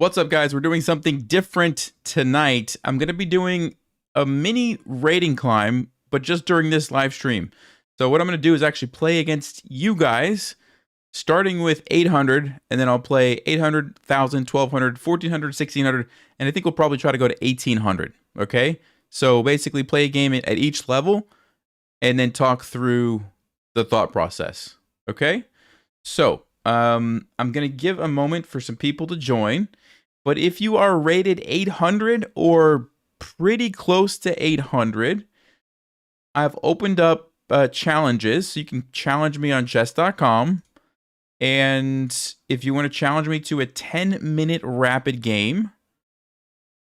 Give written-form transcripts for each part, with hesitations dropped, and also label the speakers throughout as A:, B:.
A: What's up, guys? We're doing something different tonight. I'm going to be doing a mini rating climb, but just during this live stream. So what I'm going to do is actually play against you guys, starting with 800, and then I'll play 800, 1,000, 1,200, 1,400, 1,600, and I think we'll probably try to go to 1,800, okay? So basically play a game at each level, and then talk through the thought process, okay? So, I'm going to give a moment for some people to join. But if you are rated 800 or pretty close to 800, I've opened up challenges. So you can challenge me on chess.com. And if you want to challenge me to a 10-minute rapid game,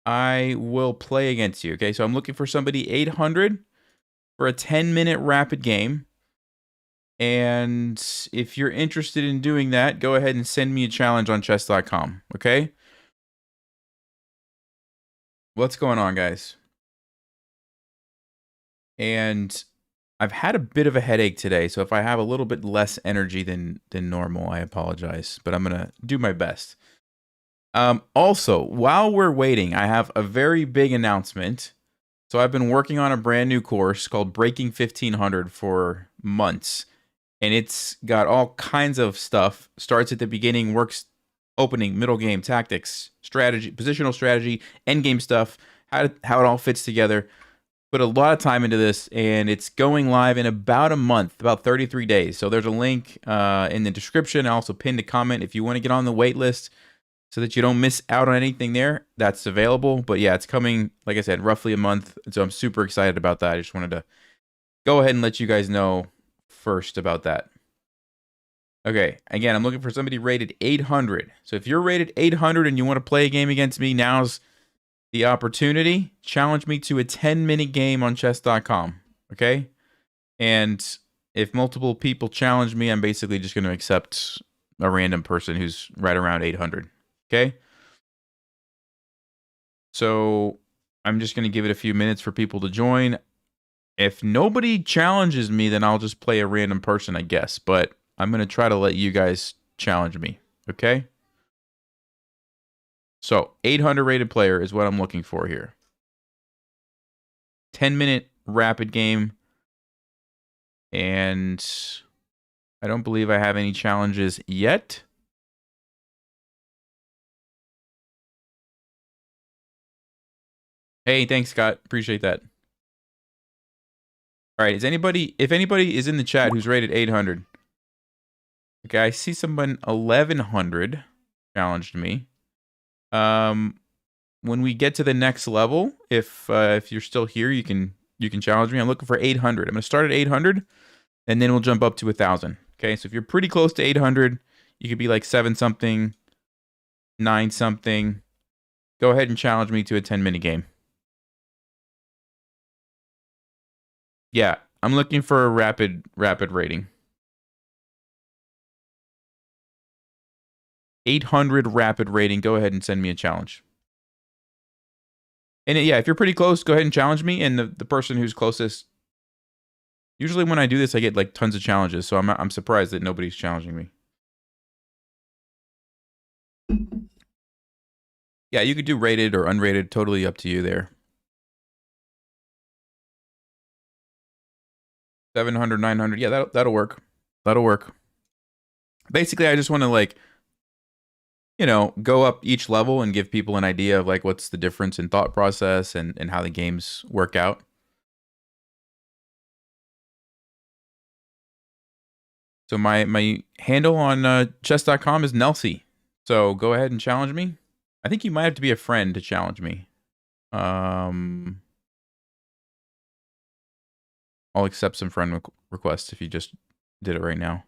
A: I will play against you. Okay, so I'm looking for somebody 800 for a 10-minute rapid game. And if you're interested in doing that, go ahead and send me a challenge on chess.com. Okay? What's going on, guys? And I've had a bit of a headache today, so if I have a little bit less energy than normal, I apologize, but I'm gonna do my best. Also, while we're waiting, I have a very big announcement. So I've been working on a brand new course called Breaking 1500 for months, and it's got all kinds of stuff. Starts at the beginning, works opening, middle game, tactics, strategy, positional strategy, end game stuff, how it all fits together. Put a lot of time into this, and it's going live in about a month, about 33 days. So there's a link in the description. I also pinned a comment if you want to get on the wait list so that you don't miss out on anything there. That's available. But yeah, it's coming, like I said, roughly a month. So I'm super excited about that. I just wanted to go ahead and let you guys know first about that. Okay, again, I'm looking for somebody rated 800. So if you're rated 800 and you want to play a game against me, now's the opportunity. Challenge me to a 10-minute game on chess.com, okay? And if multiple people challenge me, I'm basically just going to accept a random person who's right around 800, okay? So I'm just going to give it a few minutes for people to join. If nobody challenges me, then I'll just play a random person, I guess. But I'm going to try to let you guys challenge me, okay? So, 800 rated player is what I'm looking for here. 10-minute rapid game. And I don't believe I have any challenges yet. Hey, thanks, Scott. Appreciate that. All right, if anybody is in the chat who's rated 800. Okay, I see someone 1100 challenged me. When we get to the next level, if you're still here, you can challenge me. I'm looking for 800. I'm going to start at 800, and then we'll jump up to 1,000. Okay, so if you're pretty close to 800, you could be like 7-something, 9-something. Go ahead and challenge me to a 10-minute game. Yeah, I'm looking for a rapid rating. 800 rapid rating. Go ahead and send me a challenge. And yeah, if you're pretty close, go ahead and challenge me. And the person who's closest. Usually when I do this, I get like tons of challenges. So I'm surprised that nobody's challenging me. Yeah, you could do rated or unrated. Totally up to you there. 700, 900. Yeah, that'll work. That'll work. Basically, I just want to like, go up each level and give people an idea of like what's the difference in thought process and how the games work out. So my handle on chess.com is Nelsie. So go ahead and challenge me. I think you might have to be a friend to challenge me. I'll accept some friend requests if you just did it right now.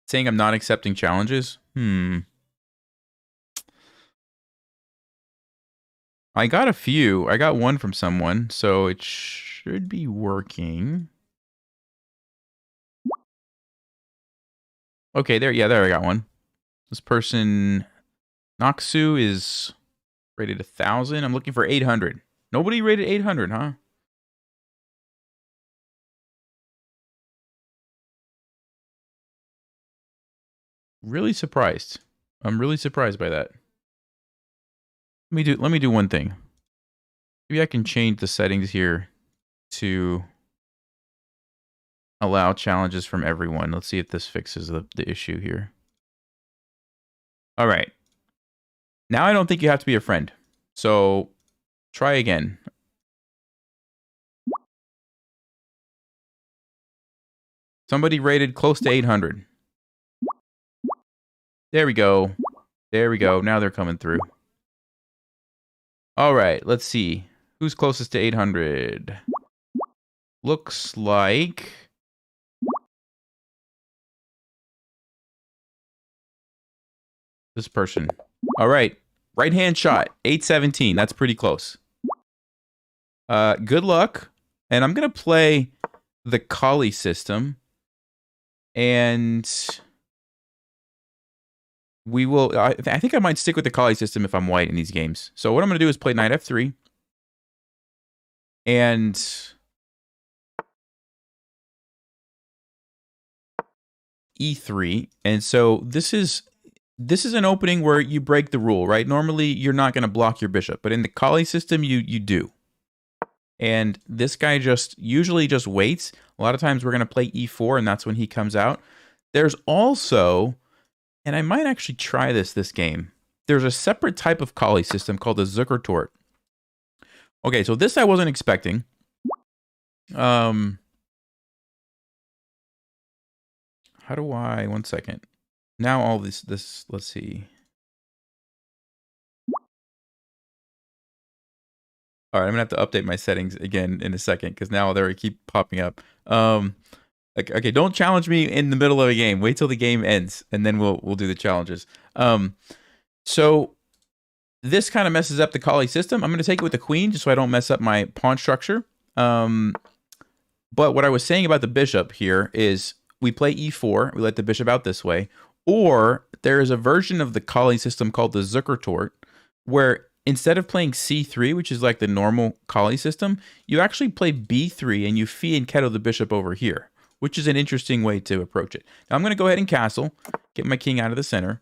A: Saying I'm not accepting challenges? I got a few. I got one from someone, so it should be working. Okay, there I got one. This person, Noxu, is rated 1,000. I'm looking for 800. Nobody rated 800, huh? Really surprised. I'm really surprised by that. Let me do one thing. Maybe I can change the settings here to allow challenges from everyone. Let's see if this fixes the issue here. All right. Now I don't think you have to be a friend. So try again. Somebody rated close to 800. There we go. There we go. Now they're coming through. All right. Let's see. Who's closest to 800? Looks like... this person. All right. Right hand shot. 817. That's pretty close. Good luck. And I'm going to play the Colle system. And we will... I think I might stick with the Colle system if I'm white in these games. So what I'm going to do is play knight f3. And... e3. And so this is an opening where you break the rule, right? Normally, you're not going to block your bishop. But in the Colle system, you do. And this guy usually just waits. A lot of times we're going to play e4, and that's when he comes out. There's also, and I might actually try this game. There's a separate type of Colle system called the Zukertort. Okay, so this I wasn't expecting. How do I... one second. Now all this, let's see. All right, I'm going to have to update my settings again in a second because now they keep popping up. Okay, don't challenge me in the middle of a game. Wait till the game ends, and then we'll do the challenges. So this kind of messes up the Colle system. I'm going to take it with the queen just so I don't mess up my pawn structure. But what I was saying about the bishop here is we play e4. We let the bishop out this way. Or there is a version of the Colle system called the Zukertort where instead of playing c3, which is like the normal Colle system, you actually play b3 and you fee and kettle the bishop over here, which is an interesting way to approach it. Now I'm going to go ahead and castle, get my king out of the center.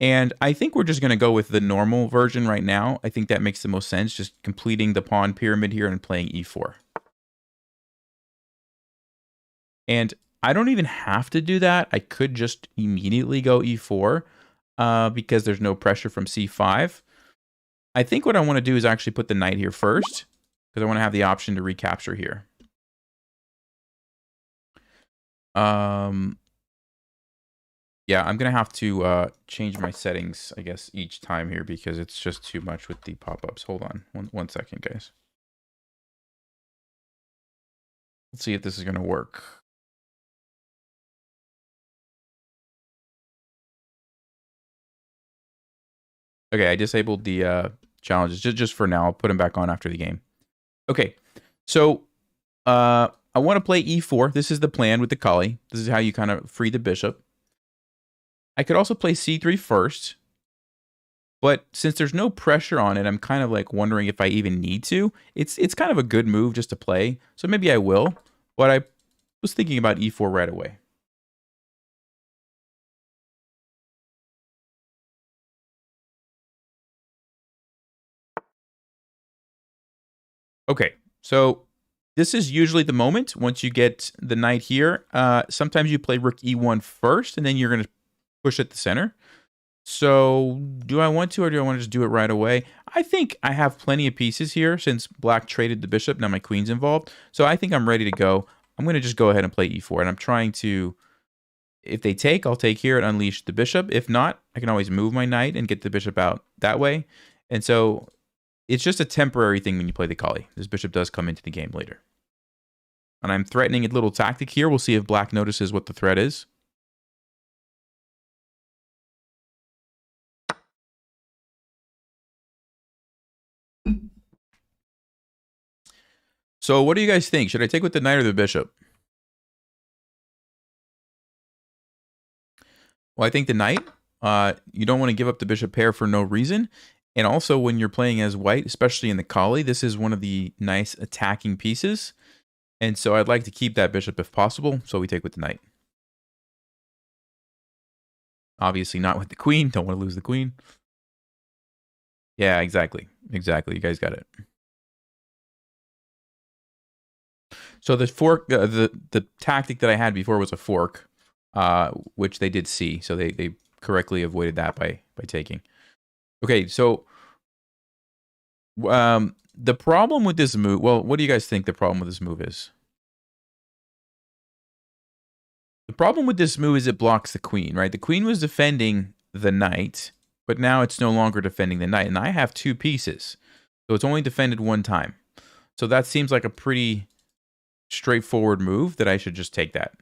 A: And I think we're just going to go with the normal version right now. I think that makes the most sense, just completing the pawn pyramid here and playing e4. And I don't even have to do that. I could just immediately go e4 because there's no pressure from c5. I think what I want to do is actually put the knight here first because I want to have the option to recapture here. Yeah, I'm going to have to change my settings, I guess, each time here because it's just too much with the pop-ups. Hold on one second, guys. Let's see if this is going to work. Okay, I disabled the challenges just for now. I'll put them back on after the game. Okay, so I want to play e4. This is the plan with the Colle. This is how you kind of free the bishop. I could also play c3 first, but since there's no pressure on it, I'm kind of like wondering if I even need to. It's kind of a good move just to play, so maybe I will. But I was thinking about e4 right away. Okay, so this is usually the moment once you get the knight here. Sometimes you play rook e1 first, and then you're going to push at the center. So do I want to, or do I want to just do it right away? I think I have plenty of pieces here since black traded the bishop. Now my queen's involved. So I think I'm ready to go. I'm going to just go ahead and play e4. And I'm trying to, if they take, I'll take here and unleash the bishop. If not, I can always move my knight and get the bishop out that way. And so it's just a temporary thing when you play the Colle. This bishop does come into the game later. And I'm threatening a little tactic here. We'll see if black notices what the threat is. So what do you guys think? Should I take with the knight or the bishop? Well, I think the knight. You don't want to give up the bishop pair for no reason. And also when you're playing as white, especially in the Colle, this is one of the nice attacking pieces. And so I'd like to keep that bishop if possible. So we take with the knight. Obviously not with the queen. Don't want to lose the queen. Yeah, exactly. Exactly. You guys got it. So the fork, the tactic that I had before was a fork, which they did see. So they correctly avoided that by taking. Okay, so the problem with this move, well, what do you guys think the problem with this move is? The problem with this move is it blocks the queen, right? The queen was defending the knight, but now it's no longer defending the knight. And I have 2 pieces, so it's only defended 1 time. So that seems like a pretty straightforward move that I should just take that.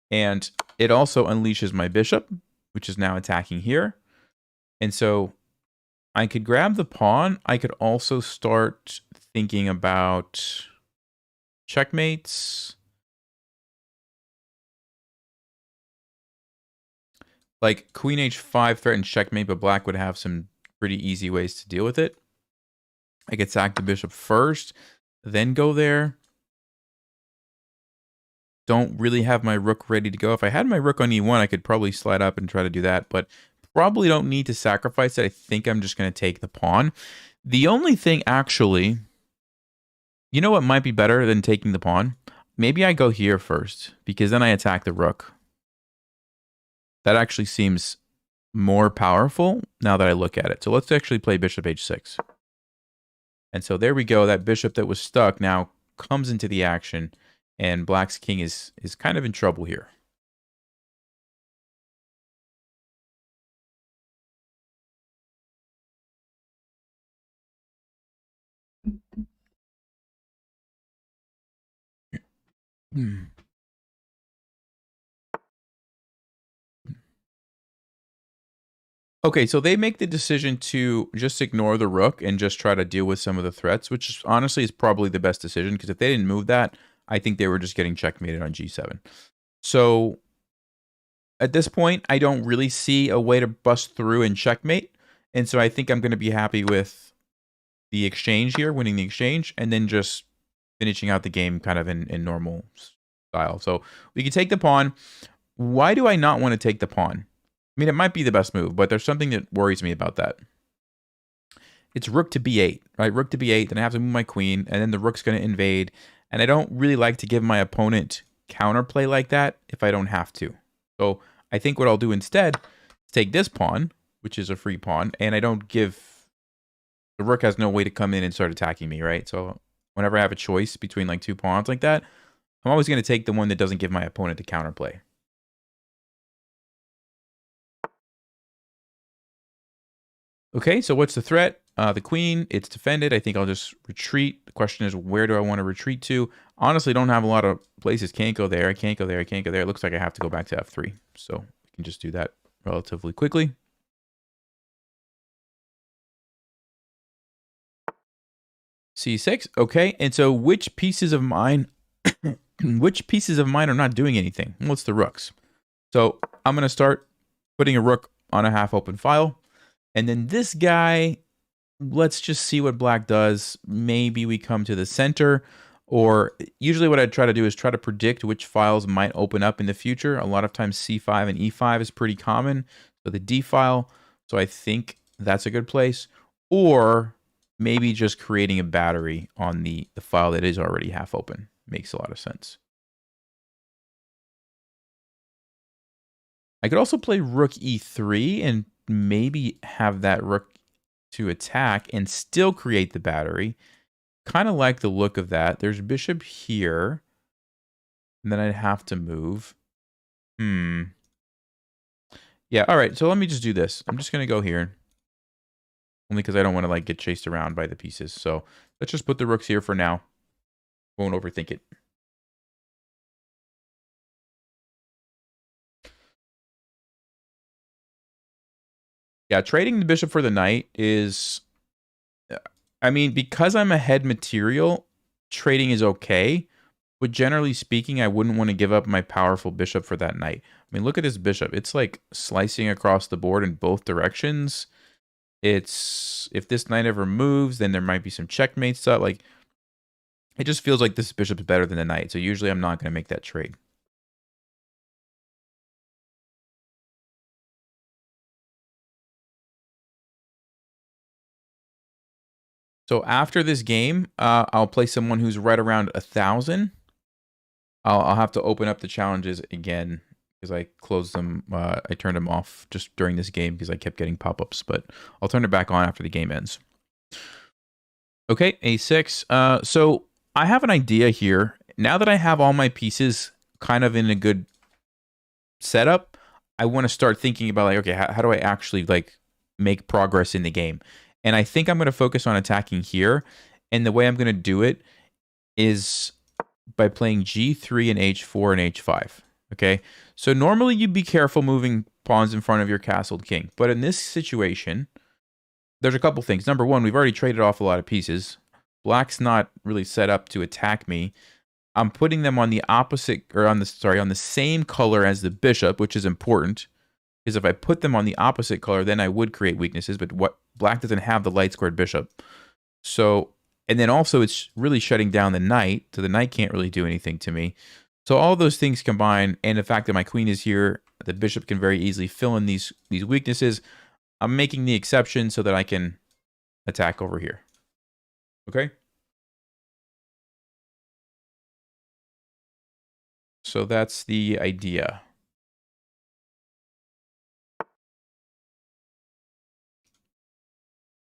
A: And it also unleashes my bishop, which is now attacking here. And so I could grab the pawn. I could also start thinking about checkmates. Like queen h5 threatens checkmate, but black would have some pretty easy ways to deal with it. I could sack the bishop first, then go there. Don't really have my rook ready to go. If I had my rook on e1, I could probably slide up and try to do that, but probably don't need to sacrifice it. I think I'm just going to take the pawn. The only thing actually, you know what might be better than taking the pawn? Maybe I go here first, because then I attack the rook. That actually seems more powerful now that I look at it. So let's actually play bishop h6. And so there we go. That bishop that was stuck now comes into the action, and black's king is kind of in trouble here. Okay, so they make the decision to just ignore the rook and just try to deal with some of the threats, which honestly is probably the best decision, because if they didn't move that, I think they were just getting checkmated on g7. So at this point, I don't really see a way to bust through and checkmate, and so I think I'm going to be happy with the exchange here, winning the exchange, and then just finishing out the game kind of in normal style. So we can take the pawn. Why do I not want to take the pawn? I mean, it might be the best move, but there's something that worries me about that. It's rook to b8, right? Rook to b8, then I have to move my queen, and then the rook's going to invade. And I don't really like to give my opponent counterplay like that if I don't have to. So I think what I'll do instead is take this pawn, which is a free pawn, and I don't give... The rook has no way to come in and start attacking me, right? So whenever I have a choice between like 2 pawns like that, I'm always going to take the one that doesn't give my opponent the counterplay. Okay, so what's the threat? The queen, it's defended. I think I'll just retreat. The question is, where do I want to retreat to? Honestly, don't have a lot of places. Can't go there. I can't go there. I can't go there. It looks like I have to go back to f3. So we can just do that relatively quickly. c6. Okay, and so which pieces of mine, which pieces of mine are not doing anything? Well, it's the rooks. So I'm going to start putting a rook on a half-open file. And then this guy, let's just see what black does. Maybe we come to the center, or usually what I try to do is try to predict which files might open up in the future. A lot of times c5 and e5 is pretty common. So the d file, so I think that's a good place. Or maybe just creating a battery on the file that is already half open. Makes a lot of sense. I could also play rook e3 and maybe have that rook to attack and still create the battery. Kind of like the look of that. There's bishop here. And then I'd have to move. Yeah, all right. So let me just do this. I'm just going to go here. Only because I don't want to like get chased around by the pieces. So let's just put the rooks here for now. Won't overthink it. Yeah, trading the bishop for the knight is... I mean, because I'm ahead material, trading is okay. But generally speaking, I wouldn't want to give up my powerful bishop for that knight. I mean, look at this bishop. It's like slicing across the board in both directions. It's... If this knight ever moves, then there might be some checkmate stuff. Like, it just feels like this bishop is better than the knight. So usually I'm not going to make that trade. So after this game, I'll play someone who's right around 1,000. I'll have to open up the challenges again because I closed them. I turned them off just during this game because I kept getting pop-ups, but I'll turn it back on after the game ends. Okay, A6. So I have an idea here. Now that I have all my pieces kind of in a good setup, I want to start thinking about like, okay, how do I actually like make progress in the game? And I think I'm going to focus on attacking here. And the way I'm going to do it is by playing G3 and H4 and H5. Okay, so normally you'd be careful moving pawns in front of your castled king. But in this situation, there's a couple things. Number one, we've already traded off a lot of pieces. Black's not really set up to attack me. I'm putting them on the opposite, or on the same color as the bishop, which is important. Because if I put them on the opposite color, then I would create weaknesses. But what black doesn't have the light squared bishop. So, and then also it's really shutting down the knight. So the knight can't really do anything to me. So all those things combined, and the fact that my queen is here, the bishop can very easily fill in these weaknesses. I'm making the exception so that I can attack over here. Okay? So that's the idea.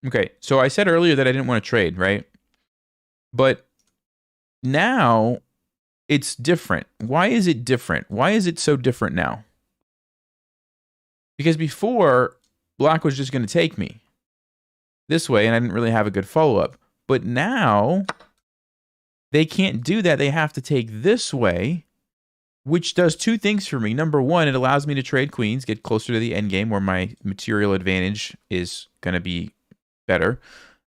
A: Okay, so I said earlier that I didn't want to trade, right? But now it's different. Why is it different? Why is it so different now? Because before, black was just going to take me this way, and I didn't really have a good follow-up. But now, they can't do that. They have to take this way, which does two things for me. Number one, it allows me to trade queens, get closer to the endgame where my material advantage is going to be better.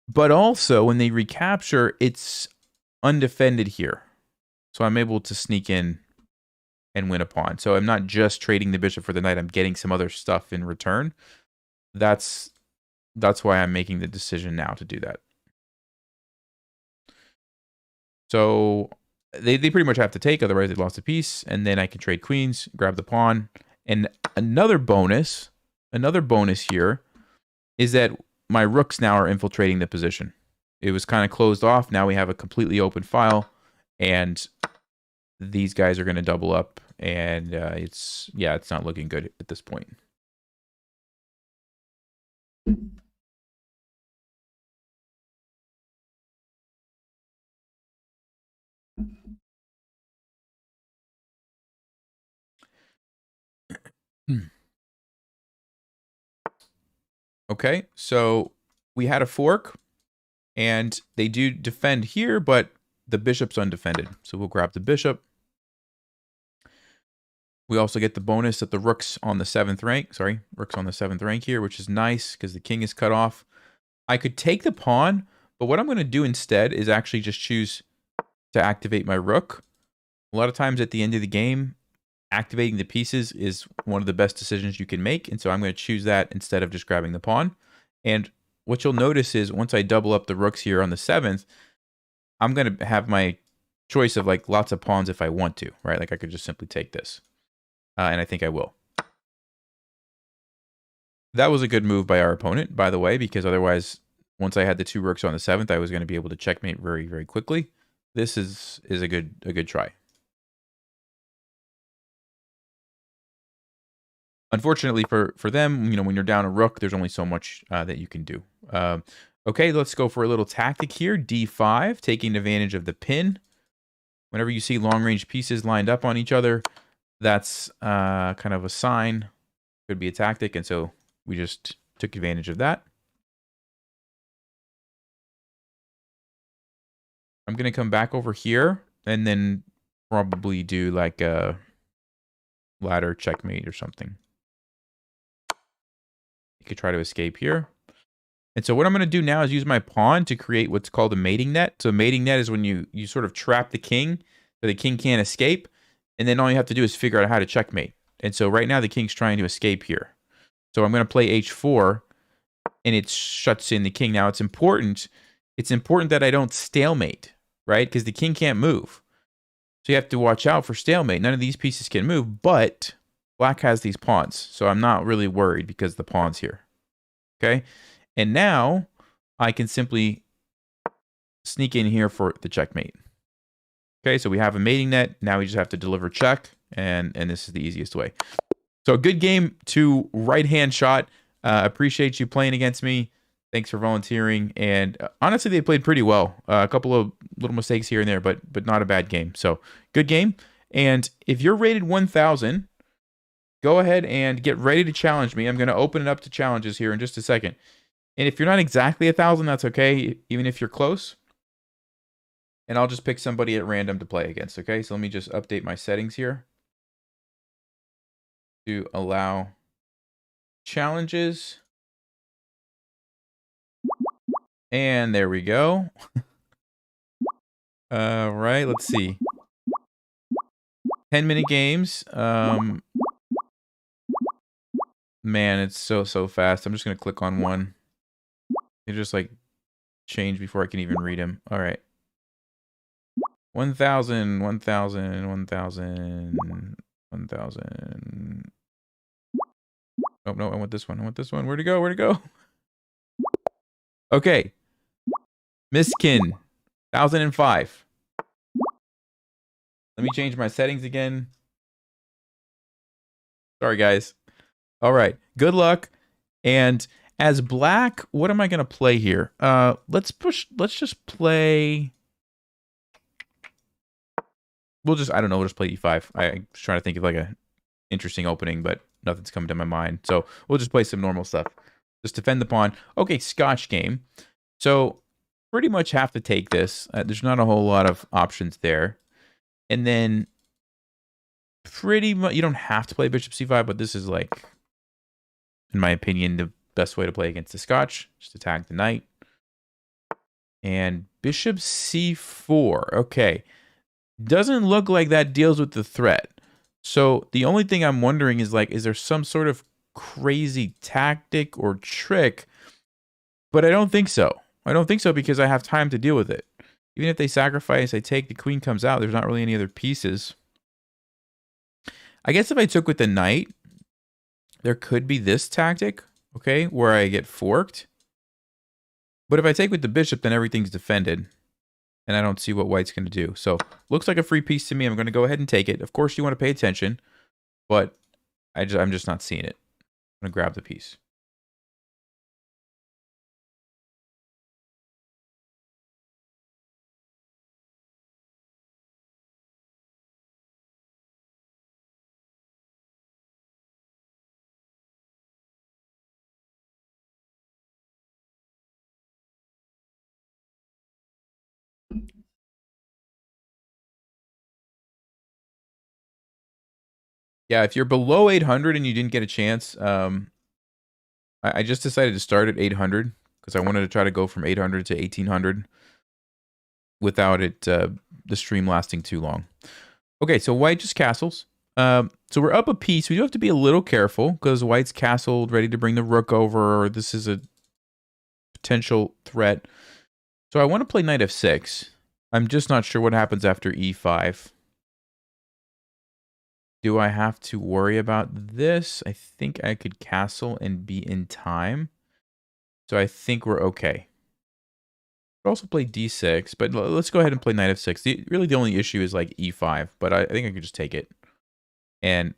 A: But also, when they recapture, it's undefended here. So I'm able to sneak in and win a pawn. So I'm not just trading the bishop for the knight. I'm getting some other stuff in return. That's why I'm making the decision now to do that. So they pretty much have to take, otherwise they lost a piece. And then I can trade queens, grab the pawn. And another bonus here is that my rooks now are infiltrating the position. It was kind of closed off. Now we have a completely open file. And these guys are going to double up. And it's not looking good at this point. Okay, so we had a fork, and they do defend here, but the bishop's undefended. So we'll grab the bishop. We also get the bonus that the rook's on the 7th rank. Sorry, rook's on the 7th rank here, which is nice because the king is cut off. I could take the pawn, but what I'm going to do instead is actually just choose to activate my rook. A lot of times at the end of the game, activating the pieces is one of the best decisions you can make. And so I'm going to choose that instead of just grabbing the pawn. And what you'll notice is once I double up the rooks here on the 7th, I'm going to have my choice of like lots of pawns if I want to, right? Like I could just simply take this. And I think I will. That was a good move by our opponent, by the way, because otherwise, once I had the 2 rooks on the 7th, I was going to be able to checkmate very, very quickly. This is a good try. Unfortunately for them, when you're down a rook, there's only so much that you can do. Okay, let's go for a little tactic here. D5, taking advantage of the pin. Whenever you see long-range pieces lined up on each other, that's kind of a sign. Could be a tactic, and so we just took advantage of that. I'm going to come back over here and then probably do like a ladder checkmate or something. You could try to escape here. And so what I'm going to do now is use my pawn to create what's called a mating net. So a mating net is when you sort of trap the king so the king can't escape. And then all you have to do is figure out how to checkmate. And so right now the king's trying to escape here. So I'm going to play h4 and it shuts in the king. Now it's important that I don't stalemate, right? Because the king can't move. So you have to watch out for stalemate. None of these pieces can move, but black has these pawns. So I'm not really worried because the pawn's here. Okay? And now I can simply sneak in here for the checkmate. Okay, so we have a mating net. Now we just have to deliver check, and this is the easiest way. So a good game to right-hand shot. Appreciate you playing against me. Thanks for volunteering. And honestly, they played pretty well. A couple of little mistakes here and there, but not a bad game. So good game. And if you're rated 1,000, go ahead and get ready to challenge me. I'm going to open it up to challenges here in just a second. And if you're not exactly 1,000, that's okay, even if you're close. And I'll just pick somebody at random to play against, okay? So let me just update my settings here to allow challenges. And there we go. All right, let's see. 10-minute games. Man, it's so fast. I'm just going to click on one. It just like change before I can even read them. All right. 1,000, 1,000, 1,000, 1,000. Oh, no, I want this one. I want this one. Where'd it go? Where'd it go? Okay. Miskin, 1,005. Let me change my settings again. Sorry, guys. All right. Good luck. And as black, what am I going to play here? Let's just play... I don't know, we'll just play E5. I'm just trying to think of like a interesting opening, but nothing's coming to my mind. So we'll just play some normal stuff. Just defend the pawn. Okay, Scotch game. So pretty much have to take this. There's not a whole lot of options there. And then pretty much, you don't have to play Bishop C5, but this is like, in my opinion, the best way to play against the Scotch. Just attack the knight. And Bishop C4. Okay. Doesn't look like that deals with the threat. So the only thing I'm wondering is like, is there some sort of crazy tactic or trick? But I don't think so. I don't think so because I have time to deal with it. Even if they sacrifice, I take, the queen comes out. There's not really any other pieces. I guess if I took with the knight, there could be this tactic, okay, where I get forked. But if I take with the bishop, then everything's defended. And I don't see what white's going to do. So, looks like a free piece to me. I'm going to go ahead and take it. Of course, you want to pay attention. But I'm just not seeing it. I'm going to grab the piece. Yeah, if you're below 800 and you didn't get a chance, I just decided to start at 800 because I wanted to try to go from 800 to 1800 without it the stream lasting too long. Okay, so white just castles. So we're up a piece. We do have to be a little careful because white's castled, ready to bring the rook over, or this is a potential threat. So I want to play knight f6. I'm just not sure what happens after e5. Do I have to worry about this? I think I could castle and be in time. So I think we're okay. Could also play d6, but let's go ahead and play knight f6. Really the only issue is like e5, but I think I could just take it. And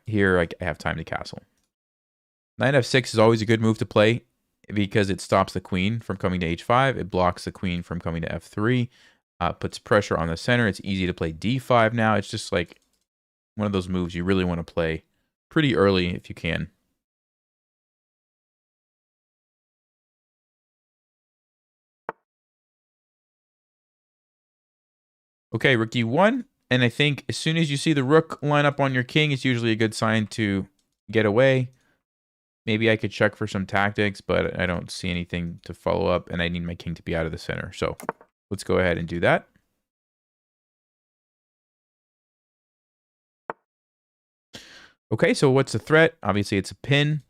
A: here I have time to castle. Knight f6 is always a good move to play because it stops the queen from coming to h5. It blocks the queen from coming to f3. Puts pressure on the center. It's easy to play d5 now. It's just like one of those moves you really want to play pretty early if you can. Okay, rook e1. And I think as soon as you see the rook line up on your king, it's usually a good sign to get away. Maybe I could check for some tactics, but I don't see anything to follow up, and I need my king to be out of the center. So let's go ahead and do that. Okay, so what's the threat? Obviously, it's a pin.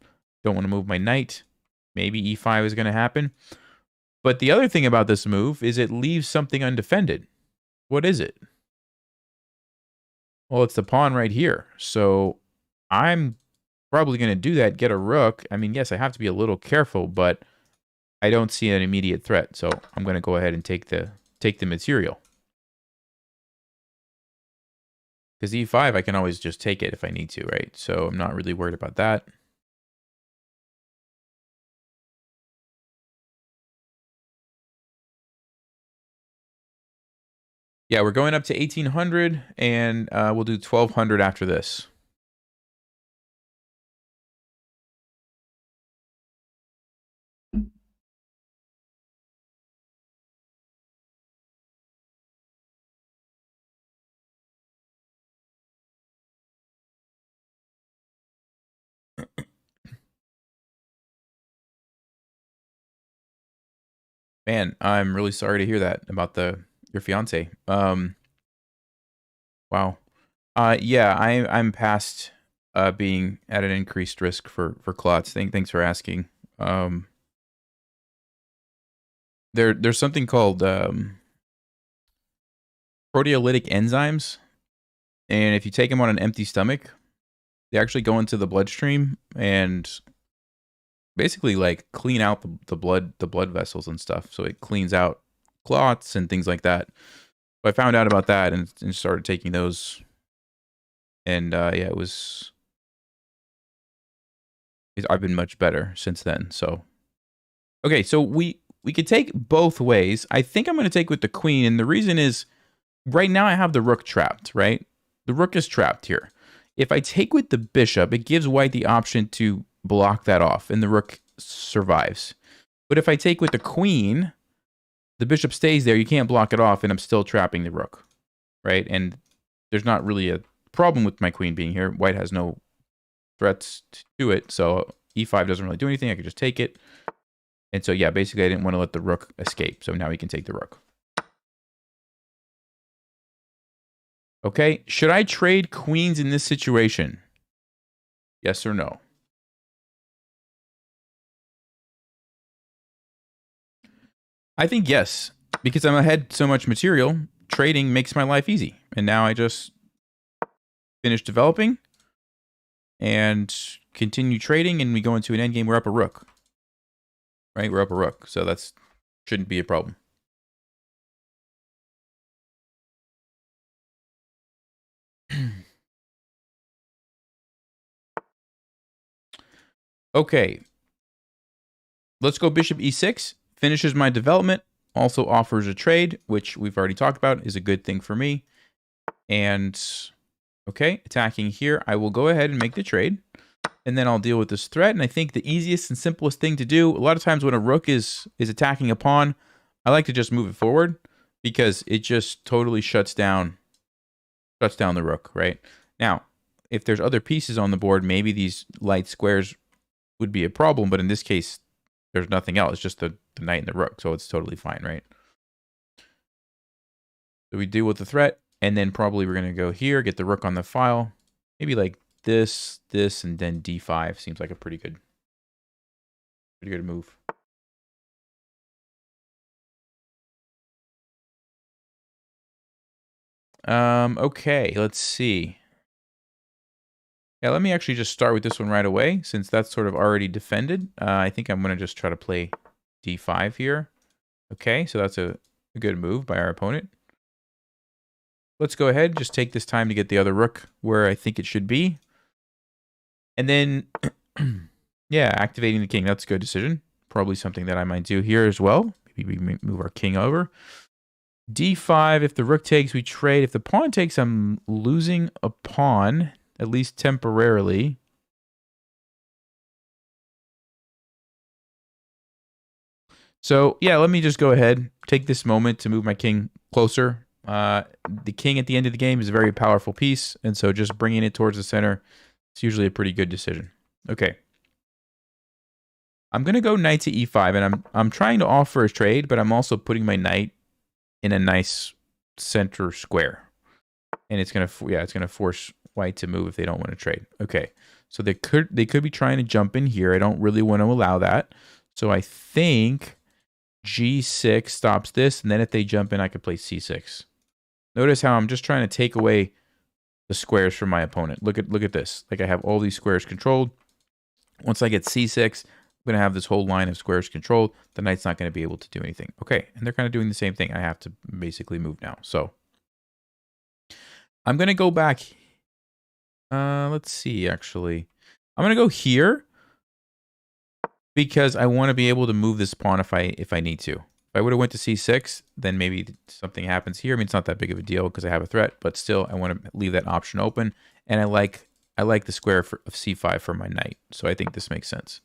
A: Don't want to move my knight. Maybe e5 is going to happen. But the other thing about this move is it leaves something undefended. What is it? Well, it's the pawn right here. So I'm probably going to do that, get a rook. I mean, yes, I have to be a little careful, but I don't see an immediate threat. So I'm going to go ahead and take the take the material. Because e5, I can always just take it if I need to, right? So I'm not really worried about that. Yeah, we're going up to 1800, and we'll do 1200 after this. Man, I'm really sorry to hear that about your fiance. Wow. Yeah, I'm past being at an increased risk for clots. Thanks for asking. There's something called proteolytic enzymes, and if you take them on an empty stomach, they actually go into the bloodstream and basically like clean out the blood vessels and stuff. So it cleans out clots and things like that. So I found out about that and started taking those. And yeah, I've been much better since then. So okay, so we could take both ways. I think I'm going to take with the queen, and the reason is right now I have the rook trapped, right? The rook is trapped here. If I take with the bishop, it gives white the option to block that off, and the rook survives. But if I take with the queen, the bishop stays there. You can't block it off, and I'm still trapping the rook, right? And there's not really a problem with my queen being here. White has no threats to it, so e5 doesn't really do anything. I could just take it. And so, yeah, basically I didn't want to let the rook escape, so now we can take the rook. Okay, should I trade queens in this situation? Yes or no? I think yes, because I'm ahead so much material. Trading makes my life easy, and now I just finish developing and continue trading, and we go into an endgame. We're up a rook, right? We're up a rook, so that's shouldn't be a problem. Okay, let's go bishop e6. Finishes my development. Also offers a trade, which we've already talked about is a good thing for me. And okay, attacking here, I will go ahead and make the trade. And then I'll deal with this threat. And I think the easiest and simplest thing to do, a lot of times when a rook is attacking a pawn, I like to just move it forward because it just totally shuts down the rook, right? Now, if there's other pieces on the board, maybe these light squares would be a problem, but in this case, there's nothing else. It's just the knight and the rook, so it's totally fine, right? So we deal with the threat, and then probably we're going to go here, get the rook on the file. Maybe like this, and then d5 seems like a pretty good move. Okay, let's see. Yeah, let me actually just start with this one right away, since that's sort of already defended. I think I'm going to just try to play d5 here. Okay, so that's a good move by our opponent. Let's go ahead and just take this time to get the other rook where I think it should be. And then, yeah, activating the king. That's a good decision. Probably something that I might do here as well. Maybe we move our king over. d5, if the rook takes, we trade. If the pawn takes, I'm losing a pawn, at least temporarily. So, yeah, let me just go ahead, take this moment to move my king closer. The king at the end of the game is a very powerful piece, and so just bringing it towards the center is usually a pretty good decision. Okay. I'm going to go knight to e5, and I'm trying to offer a trade, but I'm also putting my knight in a nice center square. And it's going to force white to move if they don't want to trade. Okay. So they could be trying to jump in here. I don't really want to allow that. So I think g6 stops this, and then if they jump in, I could play c6. Notice how I'm just trying to take away the squares from my opponent. Look at this. Like I have all these squares controlled. Once I get c6, I'm going to have this whole line of squares controlled. The knight's not going to be able to do anything. Okay, and they're kind of doing the same thing. I have to basically move now. So I'm going to go back. Let's see, actually. I'm going to go here because I want to be able to move this pawn if I need to. If I would have went to c6, then maybe something happens here. I mean, it's not that big of a deal because I have a threat, but still I want to leave that option open. And I like the square of c5 for my knight. So I think this makes sense.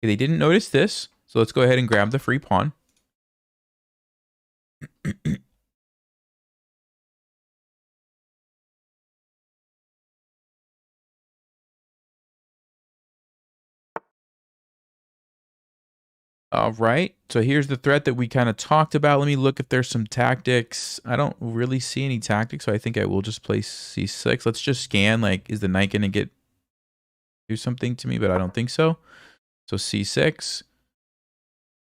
A: Okay, they didn't notice this, so let's go ahead and grab the free pawn. All right, so here's the threat that we kind of talked about. Let me look if there's some tactics. I don't really see any tactics, so I think I will just play c6. Let's just scan, like, is the knight going to do something to me? But I don't think so. So c6.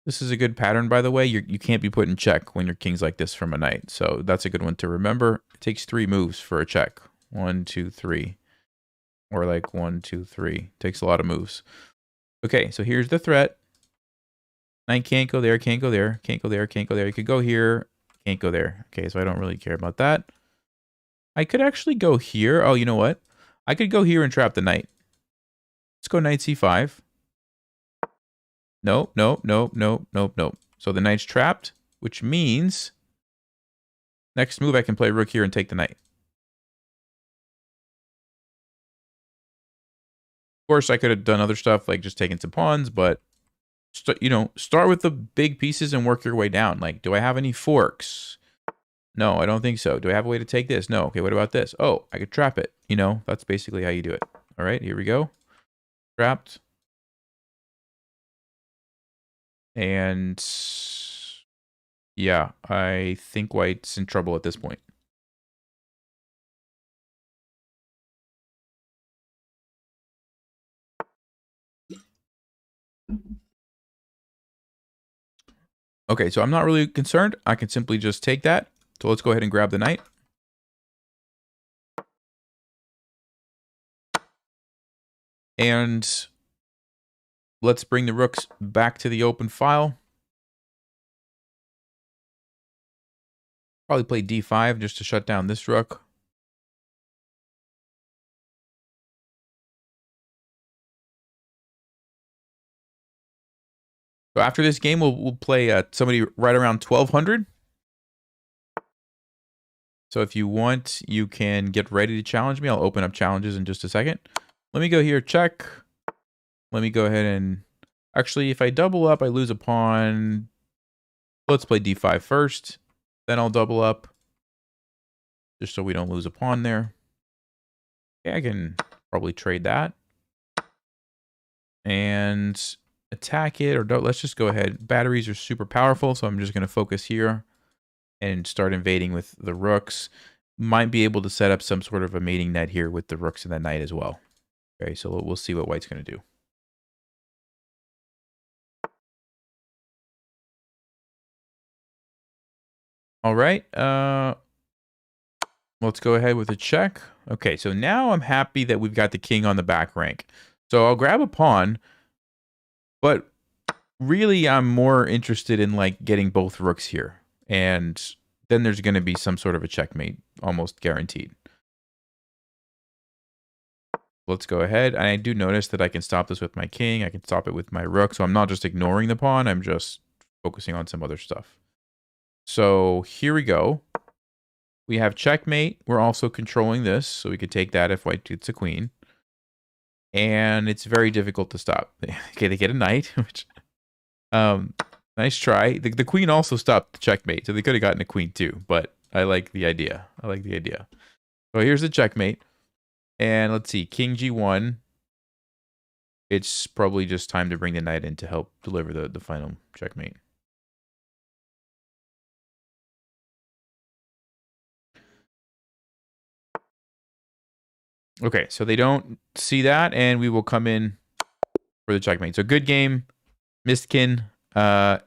A: This is a good pattern, by the way. You can't be put in check when your king's like this from a knight. So that's a good one to remember. It takes 3 moves for a check. 1, 2, 3. Or like 1, 2, 3. Takes a lot of moves. Okay, so here's the threat. Knight can't go there, can't go there, can't go there, can't go there. You could go here, can't go there. Okay, so I don't really care about that. I could actually go here. Oh, you know what? I could go here and trap the knight. Let's go knight c5. Nope, nope, nope, nope, nope, nope. So the knight's trapped, which means next move I can play rook here and take the knight. Of course, I could have done other stuff like just taking some pawns, but start with the big pieces and work your way down. Like, do I have any forks? No, I don't think so. Do I have a way to take this? No. Okay, what about this? Oh, I could trap it. That's basically how you do it. All right, here we go. Trapped. And yeah, I think white's in trouble at this point. Okay, so I'm not really concerned. I can simply just take that. So let's go ahead and grab the knight. And let's bring the rooks back to the open file. Probably play d5 just to shut down this rook. So after this game, we'll play somebody right around 1200. So if you want, you can get ready to challenge me. I'll open up challenges in just a second. Let me go here, check. Let me go ahead and... Actually, if I double up, I lose a pawn. Let's play d5 first. Then I'll double up. Just so we don't lose a pawn there. Okay, I can probably trade that. And attack it, or don't. Let's just go ahead. Batteries are super powerful, so I'm just going to focus here and start invading with the rooks. Might be able to set up some sort of a mating net here with the rooks and that knight as well. Okay, so we'll see what white's going to do. All right, let's go ahead with a check. Okay, so now I'm happy that we've got the king on the back rank. So I'll grab a pawn, but really I'm more interested in like getting both rooks here. And then there's going to be some sort of a checkmate, almost guaranteed. Let's go ahead. And I do notice that I can stop this with my king. I can stop it with my rook. So I'm not just ignoring the pawn. I'm just focusing on some other stuff. So here we go. We have checkmate. We're also controlling this. So we could take that if white gets a queen. And it's very difficult to stop. Okay, they get a knight. Which, nice try. The queen also stopped the checkmate. So they could have gotten a queen too. But I like the idea. I like the idea. So here's the checkmate. And let's see. King g1. It's probably just time to bring the knight in to help deliver the final checkmate. Okay, so they don't see that, and we will come in for the checkmate. So good game, Mistkin. Kind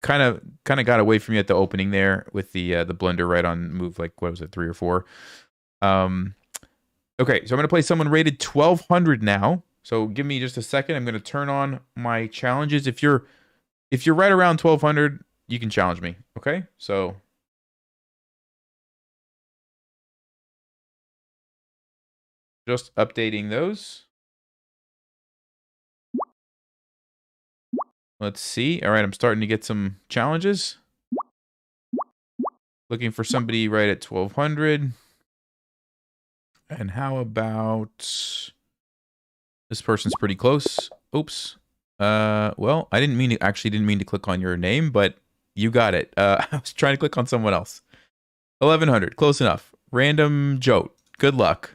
A: of got away from you at the opening there with the blunder right on move, like what was it, 3 or 4. Okay, so I'm gonna play someone rated 1200 now. So give me just a second. I'm going to turn on my challenges. If you're right around 1200, you can challenge me. Okay? So just updating those. Let's see. All right, I'm starting to get some challenges. Looking for somebody right at 1200. And how about this person's pretty close. Oops. Well, I didn't mean to click on your name, but you got it. I was trying to click on someone else. 1100, close enough. Random Jote. Good luck.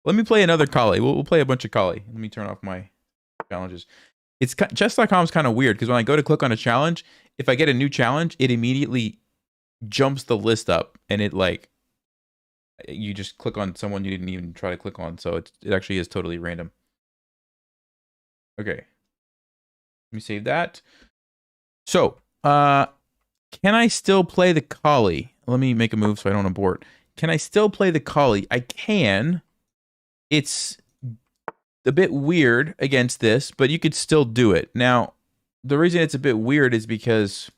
A: Let me play another Colle. We'll play a bunch of Colle. Let me turn off my challenges. Chess.com is kind of weird because when I go to click on a challenge, if I get a new challenge, it immediately jumps the list up, and it like you just click on someone you didn't even try to click on. So it actually is totally random. Okay. Let me save that. So, can I still play the Colle? Let me make a move so I don't abort. Can I still play the Colle? I can. It's a bit weird against this, but you could still do it. Now, the reason it's a bit weird is because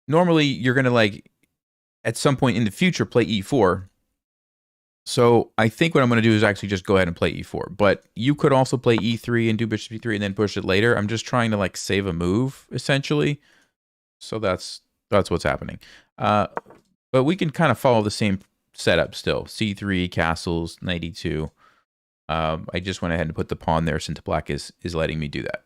A: normally you're going to, like, at some point in the future, play e4. So I think what I'm going to do is actually just go ahead and play e4. But you could also play e3 and do bishop e3 and then push it later. I'm just trying to, like, save a move, essentially. So that's what's happening. But we can kind of follow the same setup still. c3, castles, knight e2. I just went ahead and put the pawn there since black is letting me do that.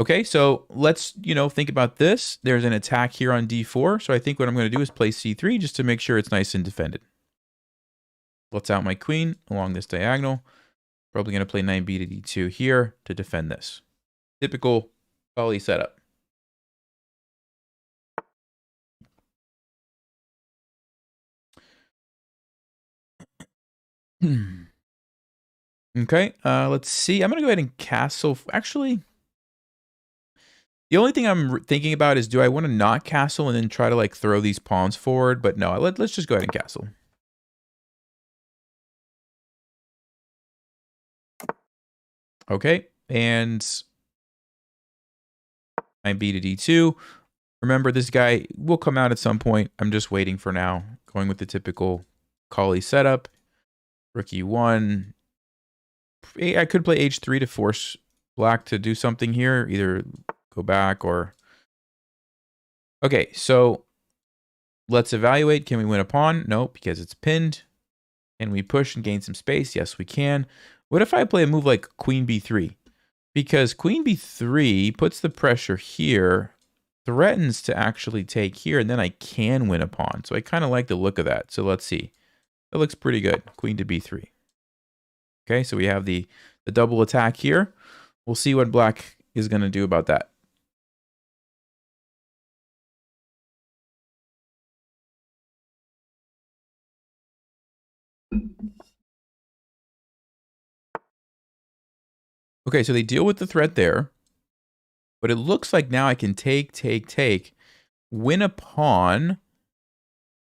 A: Okay, so let's, think about this. There's an attack here on d4. So I think what I'm going to do is play c3 just to make sure it's nice and defended. Let's out my queen along this diagonal. Probably going to play knight b to d2 here to defend this. Typical Colle setup. Okay, let's see. I'm going to go ahead and castle. Actually, the only thing I'm thinking about is, do I want to not castle and then try to, like, throw these pawns forward? But no, let's just go ahead and castle. Okay, and knight b to d2. Remember, this guy will come out at some point. I'm just waiting for now. Going with the typical Colle setup. Rook e1. I could play h3 to force black to do something here. Either go back or... Okay, so let's evaluate. Can we win a pawn? No, because it's pinned. Can we push and gain some space? Yes, we can. What if I play a move like queen b3? Because queen b3 puts the pressure here, threatens to actually take here, and then I can win a pawn. So I kind of like the look of that. So let's see. That looks pretty good. Queen to b3. Okay, so we have the double attack here. We'll see what black is going to do about that. Okay, so they deal with the threat there. But it looks like now I can take, win a pawn,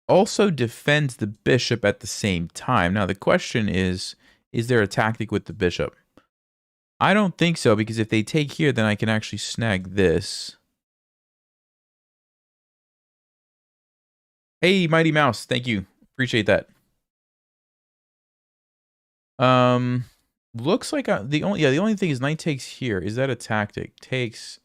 A: also defends the bishop at the same time. Now, the question is there a tactic with the bishop? I don't think so, because if they take here, then I can actually snag this. Hey, Mighty Mouse, thank you. Appreciate that. Looks like the only thing is knight takes here. Is that a tactic? Takes.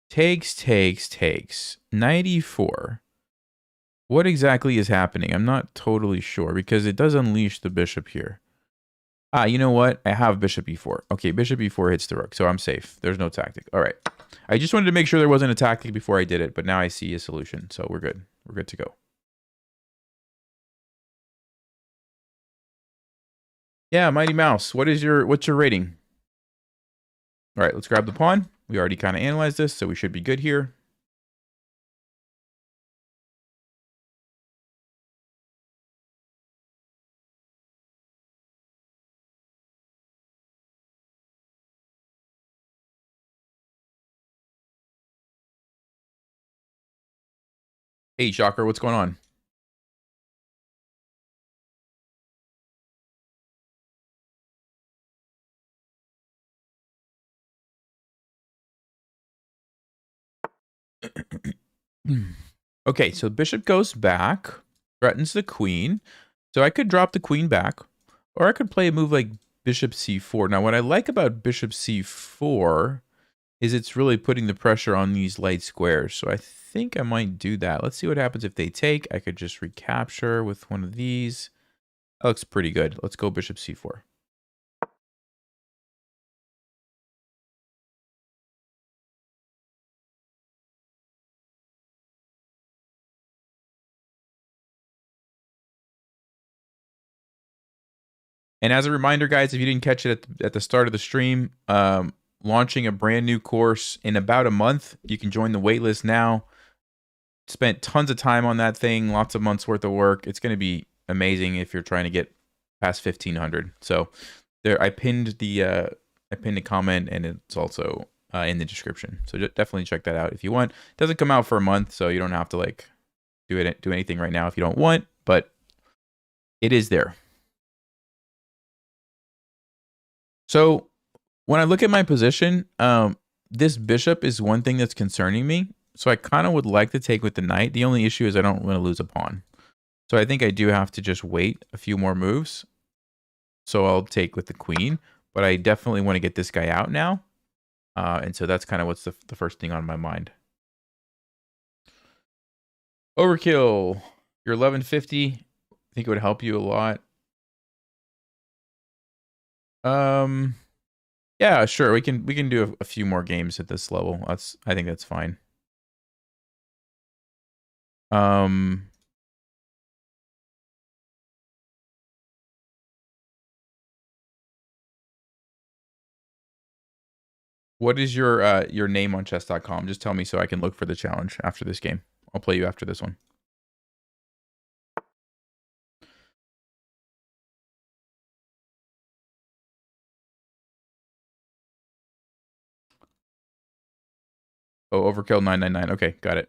A: Takes. 94. What exactly is happening? I'm not totally sure, because it does unleash the bishop here. Ah, you know what? I have bishop e4. Okay, bishop e4 hits the rook, so I'm safe. There's no tactic. All right. I just wanted to make sure there wasn't a tactic before I did it, but now I see a solution, so we're good. We're good to go. Yeah, Mighty Mouse, what's your rating? All right, let's grab the pawn. We already kind of analyzed this, so we should be good here. Hey, Shocker, what's going on? Okay, so bishop goes back, threatens the queen. So I could drop the queen back, or I could play a move like bishop c4. Now, what I like about bishop c4 is it's really putting the pressure on these light squares. So I think I might do that. Let's see what happens if they take. I could just recapture with one of these. That looks pretty good. Let's go bishop c4. And as a reminder, guys, if you didn't catch it at the start of the stream, launching a brand new course in about a month. You can join the waitlist now. Spent tons of time on that thing, lots of months worth of work. It's going to be amazing if you're trying to get past 1,500. So there, I pinned the comment, and it's also in the description. So definitely check that out if you want. It doesn't come out for a month, so you don't have to like do anything right now if you don't want, but it is there. So when I look at my position, this bishop is one thing that's concerning me. So I kind of would like to take with the knight. The only issue is I don't want to lose a pawn. So I think I do have to just wait a few more moves. So I'll take with the queen. But I definitely want to get this guy out now. And so that's kind of what's the first thing on my mind. Overkill. You're 1150. I think it would help you a lot. Yeah, sure. We can do a few more games at this level. I think that's fine. What is your name on chess.com? Just tell me so I can look for the challenge after this game. I'll play you after this one. Oh, overkill 999. Okay, got it.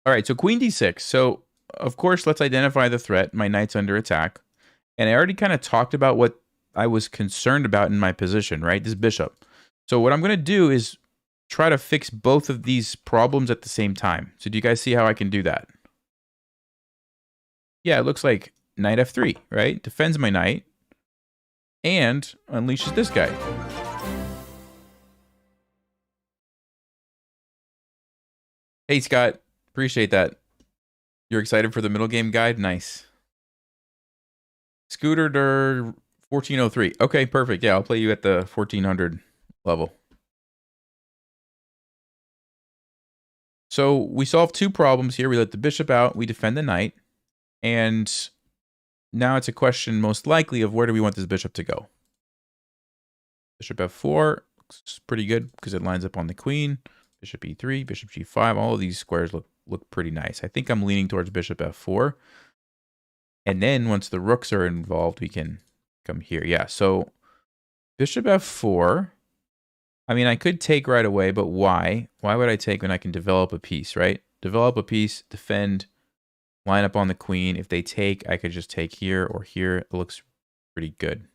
A: All right, so queen d6. So, of course, let's identify the threat. My knight's under attack. And I already kind of talked about what I was concerned about in my position, right? This bishop. So what I'm going to do is try to fix both of these problems at the same time. So do you guys see how I can do that? Yeah, it looks like knight f3, right? Defends my knight and unleashes this guy. Hey, Scott. Appreciate that. You're excited for the middle game guide? Nice. Scooter der 1403. Okay, perfect. Yeah, I'll play you at the 1400 level. So we solved two problems here. We let the bishop out. We defend the knight. And now it's a question most likely of where do we want this bishop to go? Bishop f4 looks pretty good because it lines up on the queen. Bishop e3, bishop g5. All of these squares look pretty nice. I think I'm leaning towards bishop f4. And then once the rooks are involved, we can come here. Yeah, so bishop f4. I mean, I could take right away, but why? Why would I take when I can develop a piece, right? Develop a piece, defend, line up on the queen. If they take, I could just take here or here. It looks pretty good.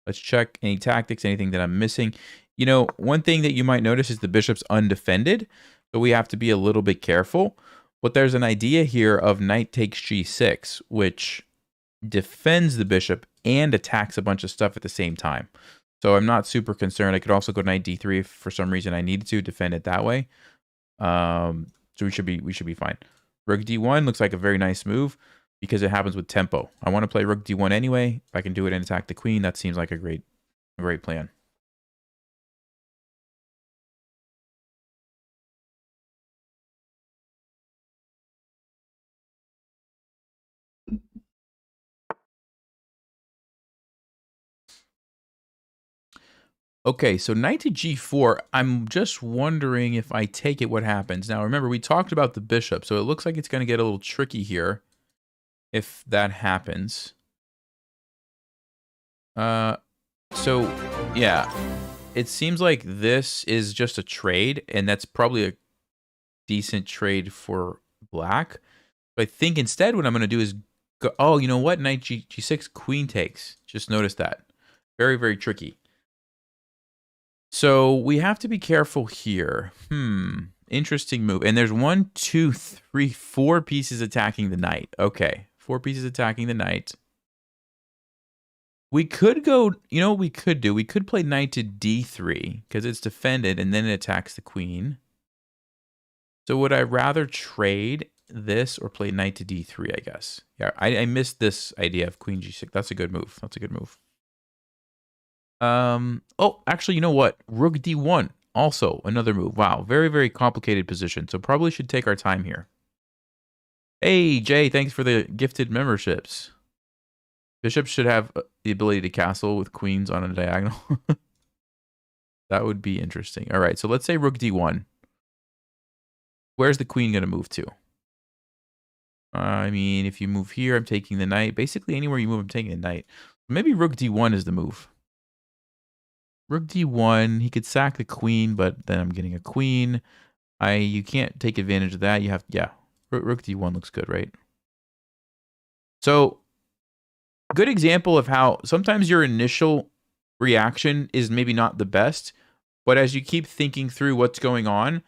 A: Let's check any tactics, anything that I'm missing. You know, one thing that you might notice is the bishop's undefended, so we have to be a little bit careful. But there's an idea here of knight takes g6, which defends the bishop and attacks a bunch of stuff at the same time. So I'm not super concerned. I could also go knight d3 if for some reason I needed to defend it that way. So we should be fine. Rook d1 looks like a very nice move because it happens with tempo. I want to play rook d1 anyway. If I can do it and attack the queen, that seems like a great plan. Okay, so knight to g4, I'm just wondering if I take it, what happens? Now, remember, we talked about the bishop, so it looks like it's going to get a little tricky here if that happens. So, yeah, it seems like this is just a trade, and that's probably a decent trade for black. So I think instead what I'm going to do is go, oh, you know what? Knight G6, queen takes. Just notice that. Very, very tricky. So we have to be careful here. Interesting move. And there's 1, 2, 3, 4 pieces attacking the knight. Okay. 4 pieces attacking the knight. We could go, you know what we could do? We could play knight to d3 because it's defended and then it attacks the queen. So would I rather trade this or play knight to d3, I guess? Yeah, I missed this idea of queen g6. That's a good move. That's a good move. Oh, actually, you know what? Rook d1. Also, another move. Wow, very, very complicated position. So probably should take our time here. Hey, Jay, thanks for the gifted memberships. Bishops should have the ability to castle with queens on a diagonal. That would be interesting. All right, so let's say rook d1. Where's the queen going to move to? I mean, if you move here, I'm taking the knight. Basically, anywhere you move, I'm taking the knight. Maybe rook d1 is the move. Rook d1, he could sack the queen, but then I'm getting a queen. You can't take advantage of that. You have, yeah, rook d1 looks good, right? So, good example of how sometimes your initial reaction is maybe not the best, but as you keep thinking through what's going on,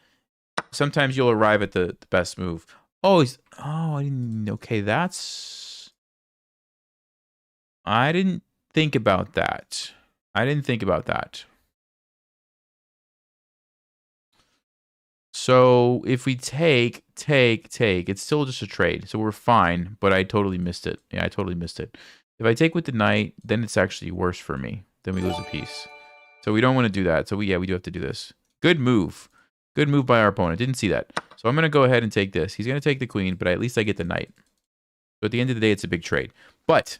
A: sometimes you'll arrive at the best move. Oh, I didn't, okay, I didn't think about that. So if we take, it's still just a trade. So we're fine, but I totally missed it. Yeah, I totally missed it. If I take with the knight, then it's actually worse for me. Then we lose a piece. So we don't want to do that. So we do have to do this. Good move. Good move by our opponent. Didn't see that. So I'm going to go ahead and take this. He's going to take the queen, but at least I get the knight. So at the end of the day, it's a big trade. But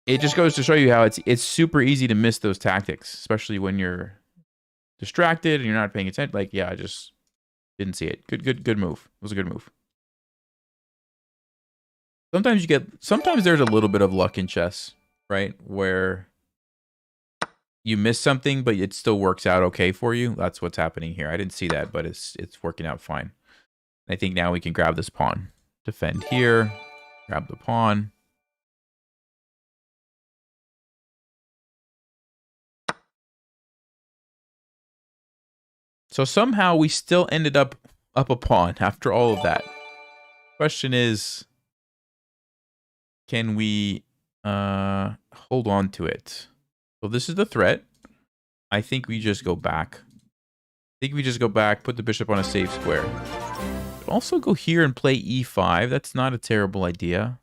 A: it just goes to show you how it's super easy to miss those tactics, especially when you're distracted and you're not paying attention. Like, yeah, I just didn't see it. Good move. It was a good move. Sometimes there's a little bit of luck in chess, right? Where you miss something, but it still works out okay for you. That's what's happening here. I didn't see that, but it's working out fine. I think now we can grab this pawn. Defend here. Grab the pawn. So somehow we still ended up a pawn after all of that. Question is, can we hold on to it? So this is the threat. I think we just go back. Put the bishop on a safe square. Could also go here and play e5. That's not a terrible idea.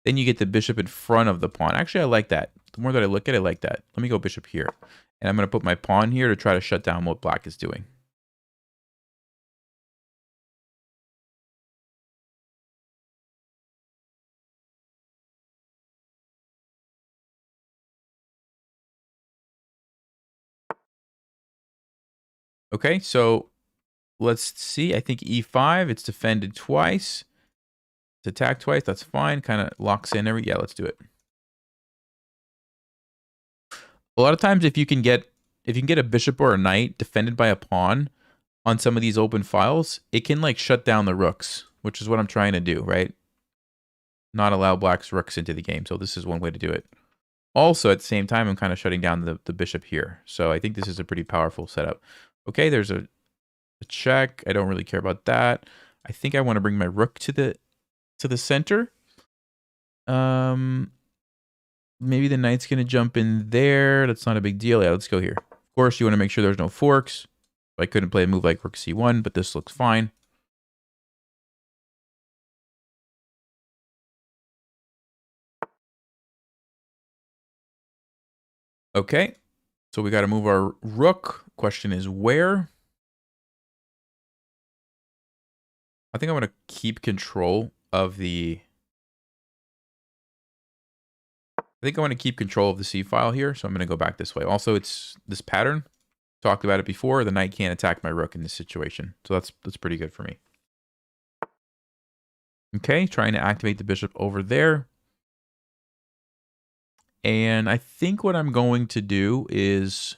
A: Then you get the bishop in front of the pawn. Actually, I like that. The more that I look at it, I like that. Let me go bishop here. And I'm going to put my pawn here to try to shut down what black is doing. Okay, so let's see. I think e5, it's defended twice. It's attacked twice. That's fine. Kind of locks in every... Yeah, let's do it. A lot of times if you can get a bishop or a knight defended by a pawn on some of these open files, it can like shut down the rooks, which is what I'm trying to do, right? Not allow black's rooks into the game. So this is one way to do it. Also, at the same time, I'm kind of shutting down the bishop here. So I think this is a pretty powerful setup. Okay, there's a check. I don't really care about that. I think I want to bring my rook to the center. Maybe the knight's going to jump in there. That's not a big deal. Yeah, let's go here. Of course, you want to make sure there's no forks. I couldn't play a move like rook c1, but this looks fine. Okay, so we got to move our rook. Question is where? I think I want to keep control of the... C file here, so I'm going to go back this way. Also, it's this pattern. Talked about it before. The knight can't attack my rook in this situation, so that's pretty good for me. Okay, trying to activate the bishop over there. And I think what I'm going to do is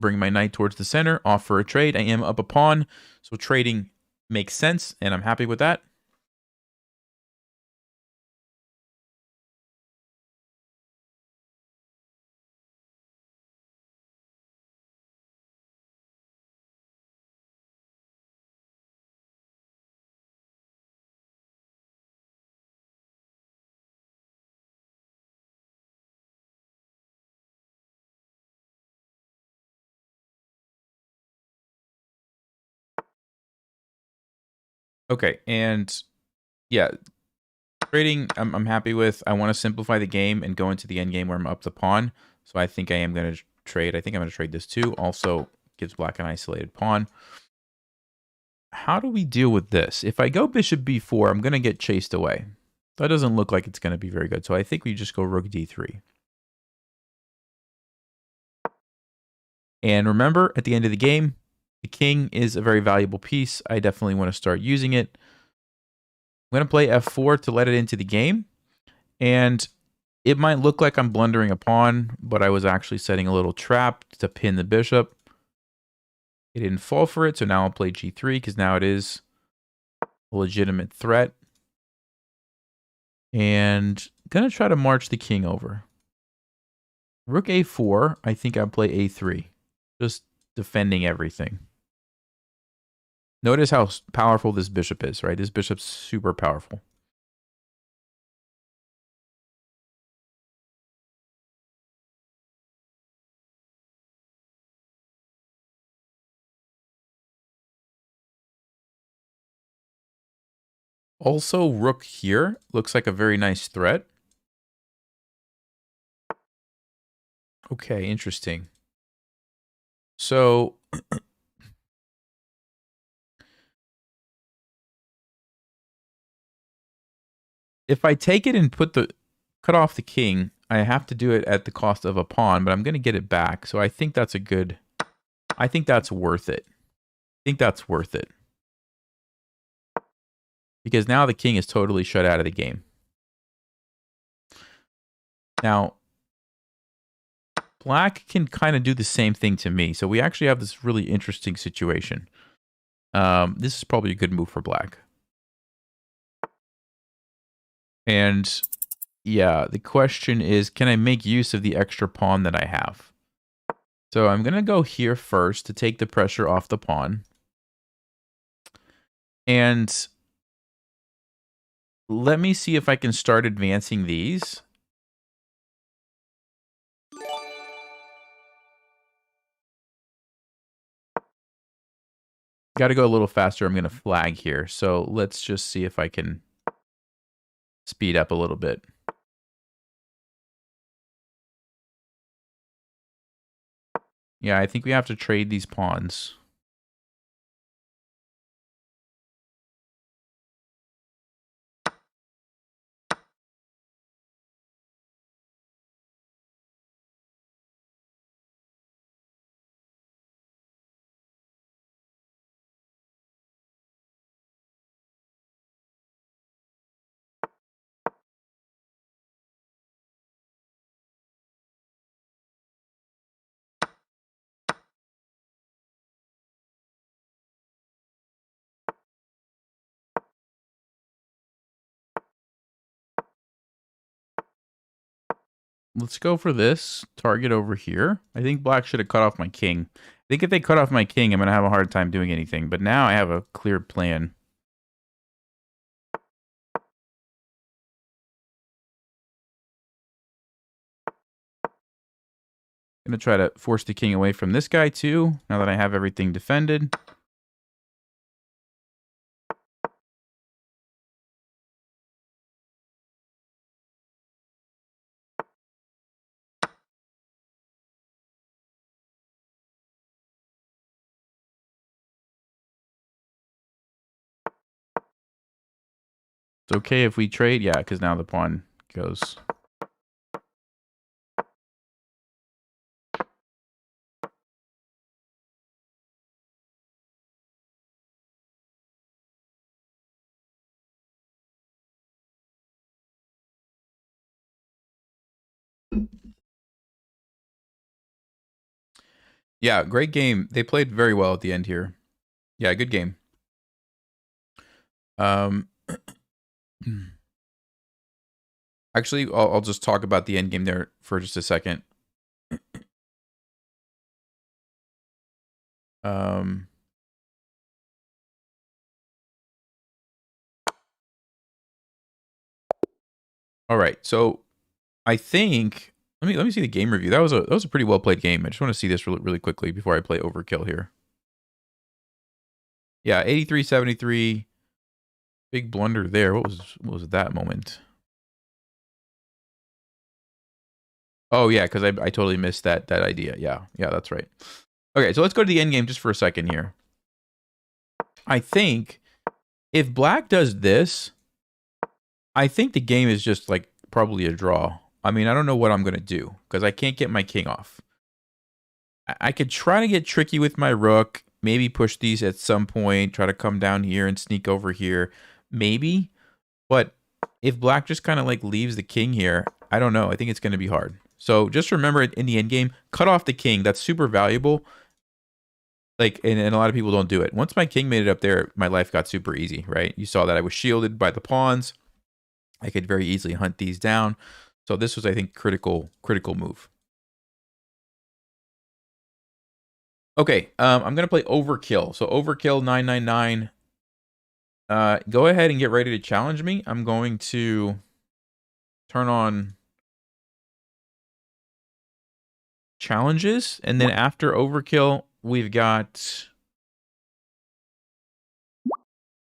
A: bring my knight towards the center, offer a trade. I am up a pawn, so trading Makes sense, and I'm happy with that. Okay, and yeah, trading I'm happy with. I want to simplify the game and go into the end game where I'm up the pawn. So I think I am going to trade. I think I'm going to trade this too. Also gives black an isolated pawn. How do we deal with this? If I go bishop b4, I'm going to get chased away. That doesn't look like it's going to be very good. So I think we just go rook d3. And remember, at the end of the game, the king is a very valuable piece. I definitely want to start using it. I'm going to play f4 to let it into the game. And it might look like I'm blundering a pawn, but I was actually setting a little trap to pin the bishop. It didn't fall for it, so now I'll play g3 because now it is a legitimate threat. And I'm going to try to march the king over. Rook a4, I think I'll play a3. Just defending everything. Notice how powerful this bishop is, right? This bishop's super powerful. Also, rook here looks like a very nice threat. Okay, interesting. So if I take it and cut off the king, I have to do it at the cost of a pawn, but I'm going to get it back. So I think that's I think that's worth it. I think that's worth it. Because now the king is totally shut out of the game. Now, black can kind of do the same thing to me. So we actually have this really interesting situation. This is probably a good move for black. And yeah, the question is, can I make use of the extra pawn that I have? So I'm going to go here first to take the pressure off the pawn. And let me see if I can start advancing these. Got to go a little faster. I'm going to flag here. So let's just see if I can speed up a little bit. Yeah, I think we have to trade these pawns. Let's go for this target over here. I think black should have cut off my king. I think if they cut off my king, I'm going to have a hard time doing anything. But now I have a clear plan. I'm going to try to force the king away from this guy too, now that I have everything defended. It's okay if we trade. Yeah, because now the pawn goes. Yeah, great game. They played very well at the end here. Yeah, good game. Um, actually, I'll just talk about the endgame there for just a second. All right, so I think let me see the game review. That was a pretty well played game. I just want to see this really quickly before I play Overkill here. Yeah, 83-73. Big blunder there. What was that moment? Oh yeah, because I totally missed that idea. Yeah, that's right. Okay, so let's go to the end game just for a second here. I think if black does this, I think the game is just like probably a draw. I mean, I don't know what I'm gonna do because I can't get my king off. I could try to get tricky with my rook, maybe push these at some point, try to come down here and sneak over here, maybe. But if black just kind of like leaves the king here, I don't know. I think it's going to be hard. So just remember in the end game, cut off the king. That's super valuable. Like, and a lot of people don't do it. Once my king made it up there, my life got super easy, right? You saw that I was shielded by the pawns. I could very easily hunt these down. So this was, I think, critical move. Okay, I'm gonna play Overkill. So Overkill 999. Go ahead and get ready to challenge me. I'm going to turn on challenges, and then after Overkill, we've got...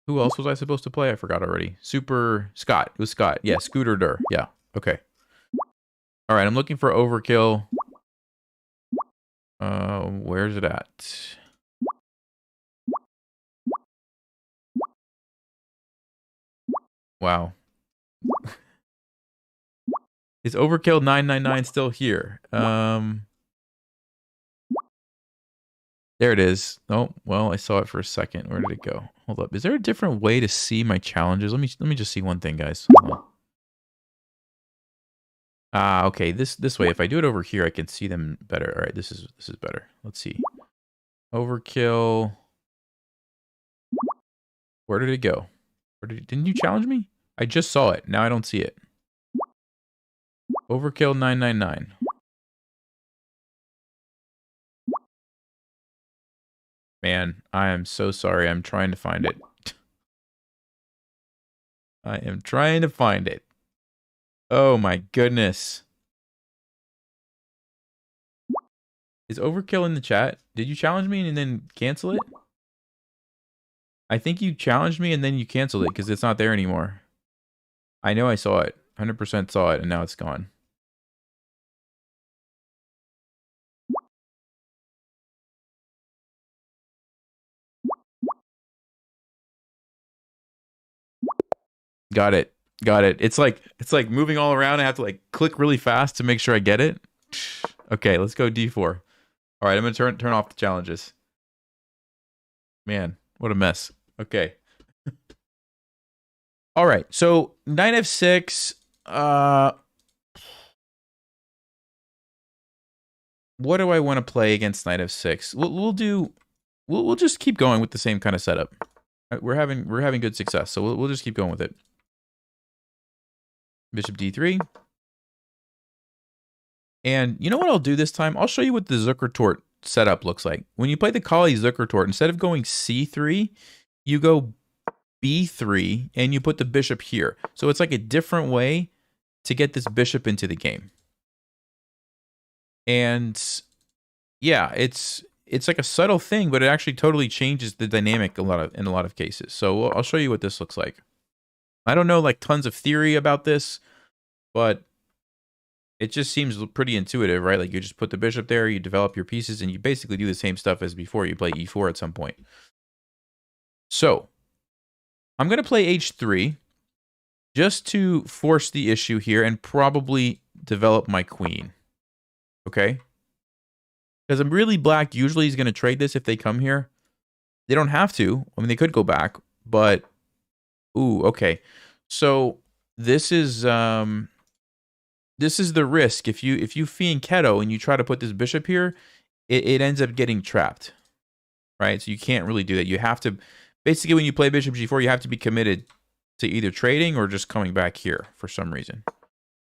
A: Who else was I supposed to play? I forgot already. Super Scott. It was Scott. Yeah, Scooter. Yeah. Okay. All right, I'm looking for Overkill. Where's it at? Wow. Is Overkill 999 still here? There it is. Oh, well, I saw it for a second. Where did it go? Hold up. Is there a different way to see my challenges? Let me just see one thing, guys. Ah, okay. This way. If I do it over here, I can see them better. All right, this is better. Let's see. Overkill. Where did it go? Didn't you challenge me? I just saw it. Now I don't see it. Overkill 999. Man, I am so sorry. I'm trying to find it. I am trying to find it. Oh my goodness. Is Overkill in the chat? Did you challenge me and then cancel it? I think you challenged me and then you canceled it because it's not there anymore. I know I saw it. 100% saw it and now it's gone. Got it. Got it. It's like moving all around. I have to like click really fast to make sure I get it. Okay, let's go D4. All right, I'm gonna turn off the challenges. Man, what a mess. Okay. All right, so knight f6. What do I want to play against knight f6? We'll just keep going with the same kind of setup. We're having good success, so we'll just keep going with it. Bishop d3. And you know what I'll do this time? I'll show you what the Zukertort setup looks like. When you play the Colle Zukertort, instead of going c3, you go b3 and you put the bishop here. So it's like a different way to get this bishop into the game. And yeah, it's like a subtle thing, but it actually totally changes the dynamic in a lot of cases. So I'll show you what this looks like. I don't know like tons of theory about this, but it just seems pretty intuitive, right? Like you just put the bishop there, you develop your pieces, and you basically do the same stuff as before. You play e4 at some point. So I'm going to play h3 just to force the issue here and probably develop my queen. Okay? Because I'm really black. Usually he's going to trade this if they come here. They don't have to. I mean, they could go back, but... Ooh, okay. So this is the risk. If you fianchetto and you try to put this bishop here, it ends up getting trapped, right? So you can't really do that. You have to Basically, when you play bishop g4, you have to be committed to either trading or just coming back here for some reason.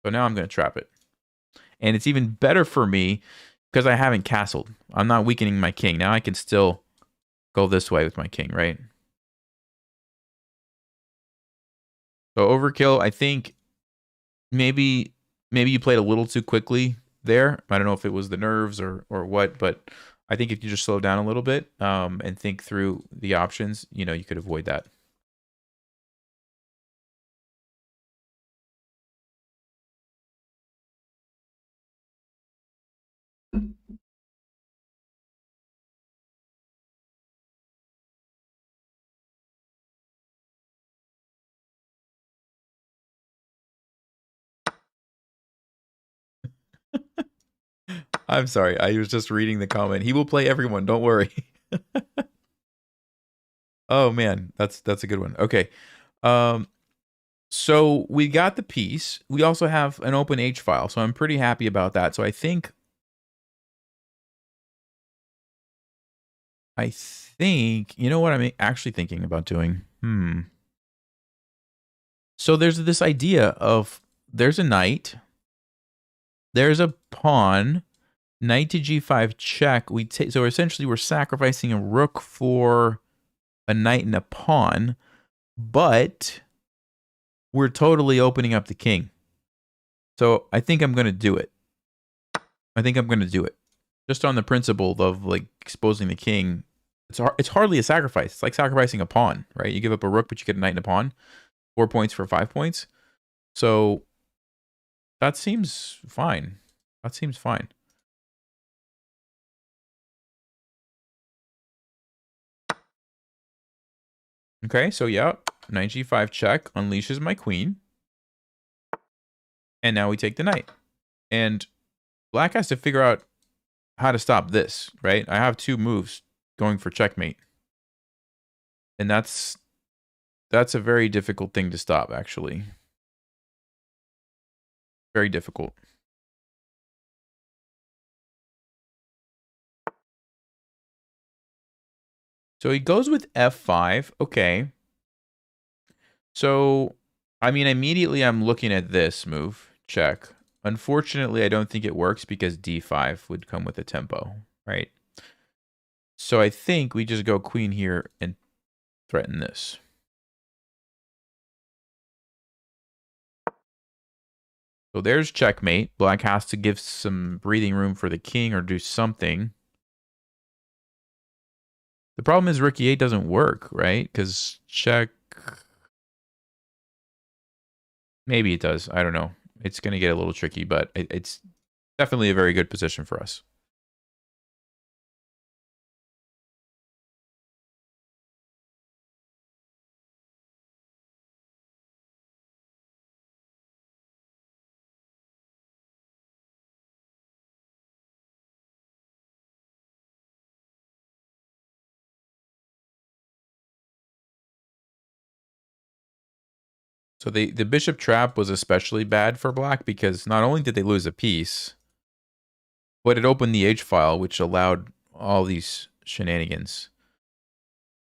A: So now I'm going to trap it. And it's even better for me because I haven't castled. I'm not weakening my king. Now I can still go this way with my king, right? So overkill, I think maybe you played a little too quickly there. I don't know if it was the nerves or what, but I think if you just slow down a little bit and think through the options, you know, you could avoid that. I'm sorry. I was just reading the comment. He will play everyone. Don't worry. Oh man, that's a good one. Okay. So we got the piece. We also have an open H file, so I'm pretty happy about that. So I think you know what I'm actually thinking about doing? So there's this idea of there's a knight, there's a pawn, knight to g5 check. So essentially we're sacrificing a rook for a knight and a pawn, but we're totally opening up the king. So I think I'm going to do it. Just on the principle of like exposing the king. It's hardly a sacrifice. It's like sacrificing a pawn, right? You give up a rook, but you get a knight and a pawn. 4 points for 5 points. So that seems fine. Okay, so yeah, knight g5 check unleashes my queen. And now we take the knight. And black has to figure out how to stop this, right? I have 2 moves going for checkmate. And that's a very difficult thing to stop, actually. Very difficult. So he goes with f5. Okay. So, I mean, immediately I'm looking at this move. Check. Unfortunately, I don't think it works because d5 would come with a tempo, right? So I think we just go queen here and threaten this. So there's checkmate. Black has to give some breathing room for the king or do something. The problem is rook e8 doesn't work, right? Because check... Maybe it does. I don't know. It's going to get a little tricky, but it's definitely a very good position for us. So the bishop trap was especially bad for black because not only did they lose a piece, but it opened the H file, which allowed all these shenanigans.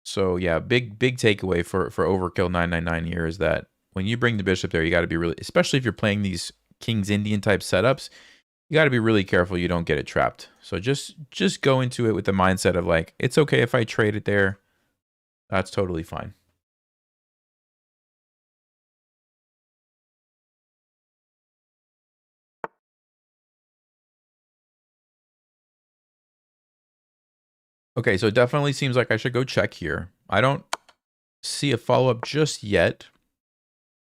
A: So yeah, big takeaway for Overkill 999 here is that when you bring the bishop there, you got to be really, especially if you're playing these King's Indian type setups, you got to be really careful you don't get it trapped. So just go into it with the mindset of like, it's okay if I trade it there. That's totally fine. Okay, so it definitely seems like I should go check here. I don't see a follow-up just yet.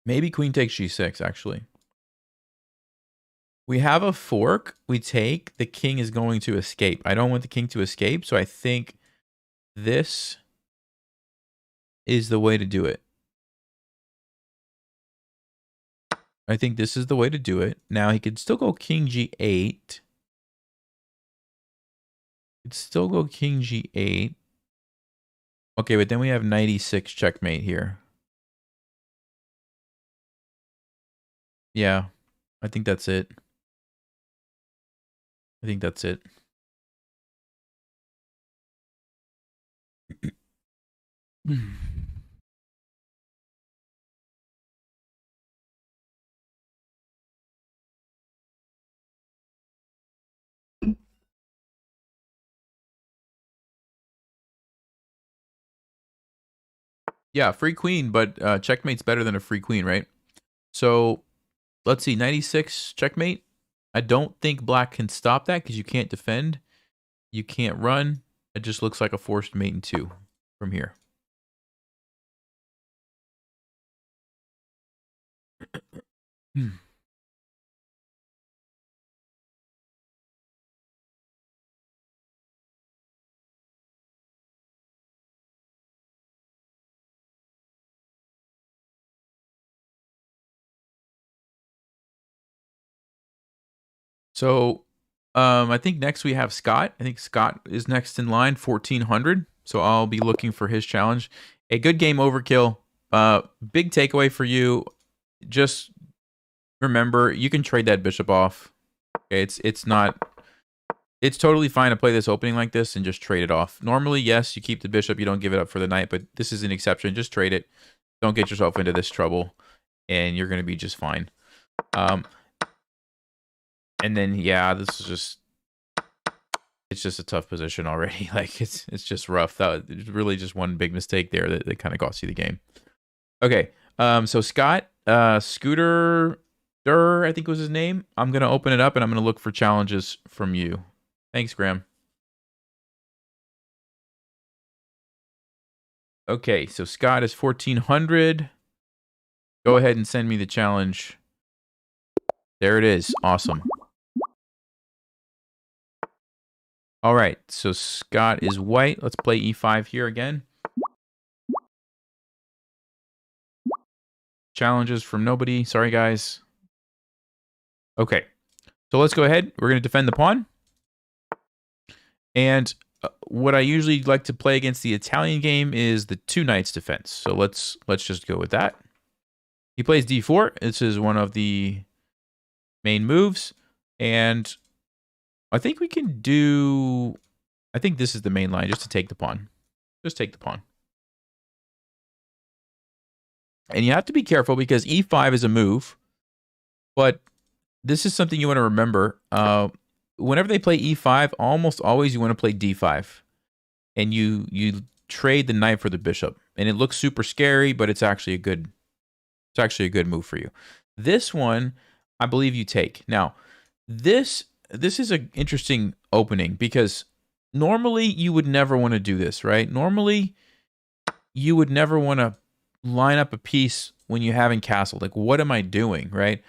A: Maybe queen takes g6, actually. We have a fork. We take. The king is going to escape. I don't want the king to escape, so I think this is the way to do it. I think this is the way to do it. Now, he could still go king g8. Could still go king g8. Okay, but then we have knight e6 checkmate here. Yeah, I think that's it. I think that's it. Yeah, free queen, but checkmate's better than a free queen, right? So let's see, 96 checkmate. I don't think black can stop that because you can't defend. You can't run. It just looks like a forced mate in 2 from here. So I think next we have Scott. I think Scott is next in line, 1400. So I'll be looking for his challenge. A good game overkill. Big takeaway for you. Just remember, you can trade that bishop off. Okay, it's totally fine to play this opening like this and just trade it off. Normally, yes, you keep the bishop, you don't give it up for the knight, but this is an exception. Just trade it. Don't get yourself into this trouble, and you're going to be just fine. And then, yeah, this is just... It's just a tough position already. Like, it's just rough. That was really just one big mistake there that kind of cost you the game. Okay, so Scott, Scooter... I think was his name. I'm going to open it up and I'm going to look for challenges from you. Thanks, Graham. Okay, so Scott is 1400. Go ahead and send me the challenge. There it is. Awesome. All right, so Scott is white. Let's play e5 here again. Challenges from nobody. Sorry, guys. Okay, so let's go ahead. We're going to defend the pawn. And what I usually like to play against the Italian game is the 2 knights defense. So let's just go with that. He plays d4. This is one of the main moves. And I think we can do... I think this is the main line, just to take the pawn. Just take the pawn. And you have to be careful because e5 is a move. But this is something you want to remember. Whenever they play e5, almost always you want to play d5. And you trade the knight for the bishop. And it looks super scary, but it's actually a good move for you. This one, I believe you take. Now, this is an interesting opening because normally you would never want to do this, right? Normally you would never want to line up a piece when you haven't castled. Like, what am I doing, right?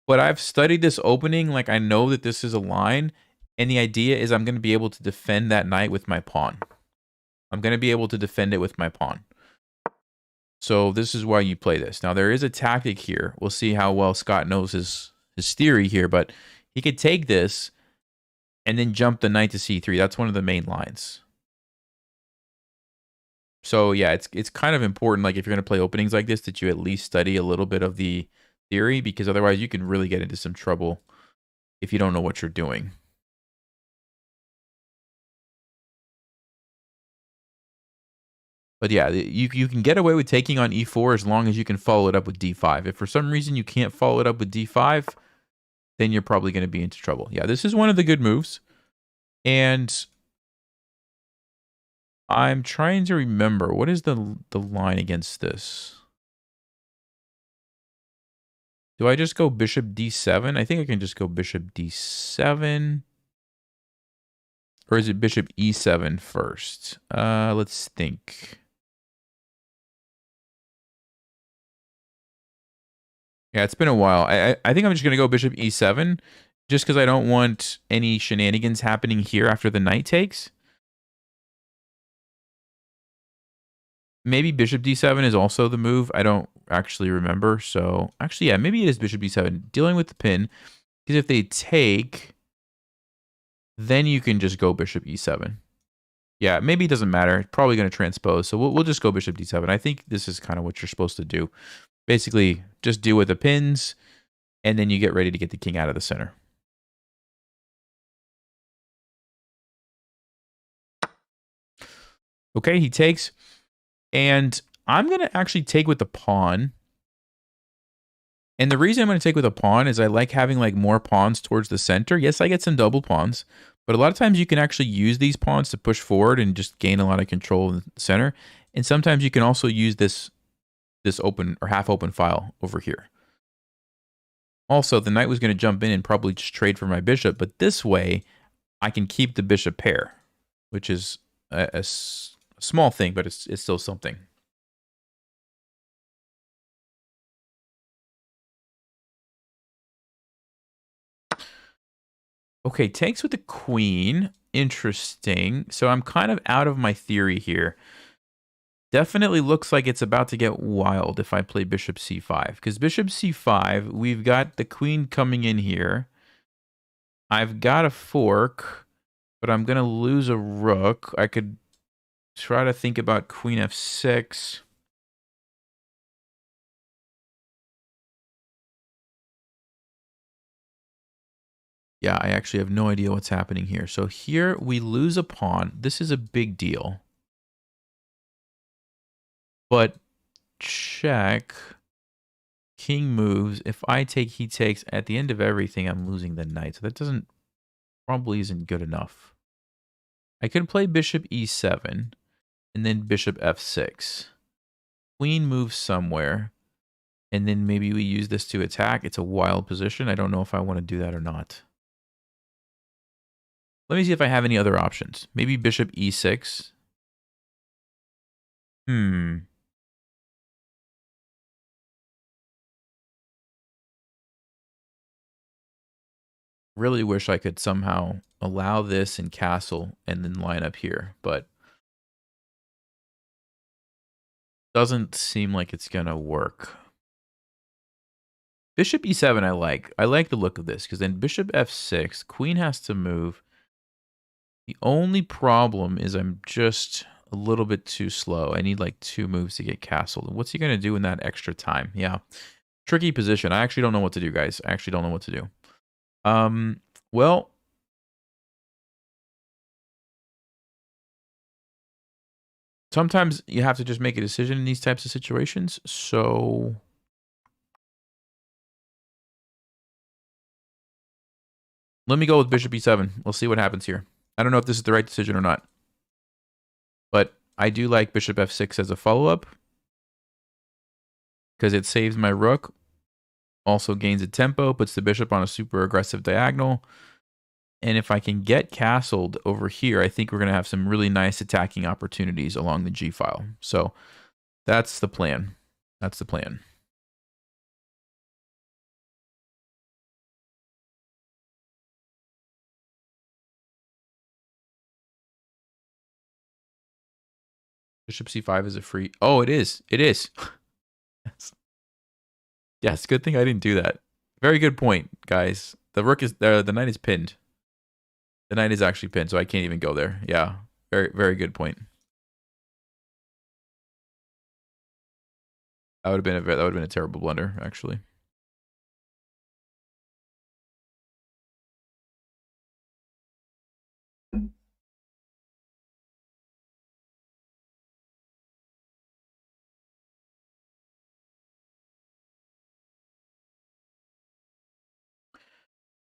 A: But I've studied this opening, like I know that this is a line, and the idea is I'm going to be able to defend that knight with my pawn. I'm going to be able to defend it with my pawn. So this is why you play this. Now, there is a tactic here. We'll see how well Scott knows his theory here, but he could take this and then jump the knight to c3. That's one of the main lines. So yeah, it's kind of important, like if you're going to play openings like this, that you at least study a little bit of the theory, because otherwise you can really get into some trouble if you don't know what you're doing. But yeah, you can get away with taking on e4 as long as you can follow it up with d5. If for some reason you can't follow it up with d5, then you're probably going to be into trouble. Yeah, this is one of the good moves. And I'm trying to remember, what is the line against this? Do I just go bishop d7? I think I can just go bishop d7. Or is it bishop e7 first? Let's think. Yeah, it's been a while. I think I'm just going to go bishop e7 just because I don't want any shenanigans happening here after the knight takes. Maybe bishop d7 is also the move. I don't actually remember. So actually, yeah, maybe it is bishop d7. Dealing with the pin. Because if they take, then you can just go bishop e7. Yeah, maybe it doesn't matter. It's probably going to transpose. So we'll just go bishop d7. I think this is kind of what you're supposed to do. Basically, just deal with the pins, and then you get ready to get the king out of the center. Okay, he takes. And I'm going to actually take with the pawn. And the reason I'm going to take with a pawn is I like having like more pawns towards the center. Yes, I get some double pawns, But a lot of times you can actually use these pawns to push forward and just gain a lot of control in the center. And sometimes you can also use this open or half open file over here. Also, the knight was going to jump in and probably just trade for my bishop, but this way I can keep the bishop pair, which is a small thing, but it's still something. Okay, takes with the queen. Interesting. So I'm kind of out of my theory here. Definitely looks like it's about to get wild if I play bishop c5. Because bishop c5, we've got the queen coming in here. I've got a fork, but I'm going to lose a rook. I could try to think about queen f6. Yeah, I actually have no idea what's happening here. So here we lose a pawn. This is a big deal. But check. King moves. If I take, he takes. At the end of everything, I'm losing the knight. So that probably isn't good enough. I could play bishop e7 and then bishop f6. Queen moves somewhere. And then maybe we use this to attack. It's a wild position. I don't know if I want to do that or not. Let me see if I have any other options. Maybe bishop e6. Really wish I could somehow allow this and castle and then line up here, but doesn't seem like it's gonna work. Bishop e7 I like. I like the look of this, because then bishop f6, queen has to move. The only problem is I'm just a little bit too slow. I need like 2 moves to get castled. What's he gonna do in that extra time? Yeah. Tricky position. I actually don't know what to do, guys. I actually don't know what to do. Well, sometimes you have to just make a decision in these types of situations. So let me go with bishop e7. We'll see what happens here. I don't know if this is the right decision or not. But I do like bishop f6 as a follow-up, because it saves my rook. Also gains a tempo, puts the bishop on a super aggressive diagonal. And if I can get castled over here, I think we're going to have some really nice attacking opportunities along the g file. So that's the plan. That's the plan. Bishop c5 is a free... Oh, it is. It is. Yes, good thing I didn't do that. Very good point, guys. The rook is there. The knight is pinned. The knight is actually pinned, so I can't even go there. Yeah, very, very good point. That would have been a terrible blunder, actually.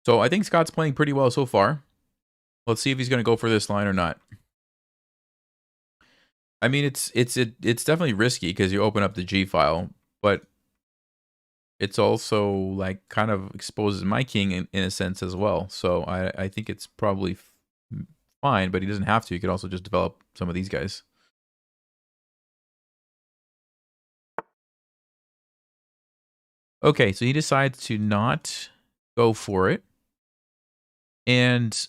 A: So I think Scott's playing pretty well so far. Let's see if he's going to go for this line or not. I mean, it's definitely risky because you open up the G file, but it's also like kind of exposes my king in a sense as well. So I think it's probably fine, but he doesn't have to. He could also just develop some of these guys. Okay, so he decides to not go for it. And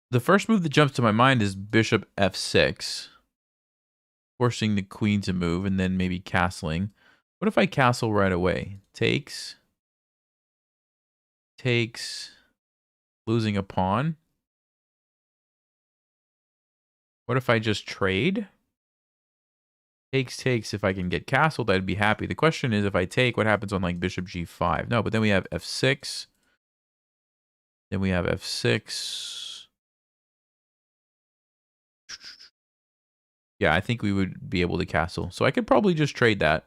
A: the first move that jumps to my mind is bishop f6. Forcing the queen to move and then maybe castling. What if I castle right away? Takes. Losing a pawn. What if I just trade? Takes. If I can get castled, I'd be happy. The question is, if I take, what happens on like bishop g5? No, but then we have f6. Then we have f6. Yeah, I think we would be able to castle. So I could probably just trade that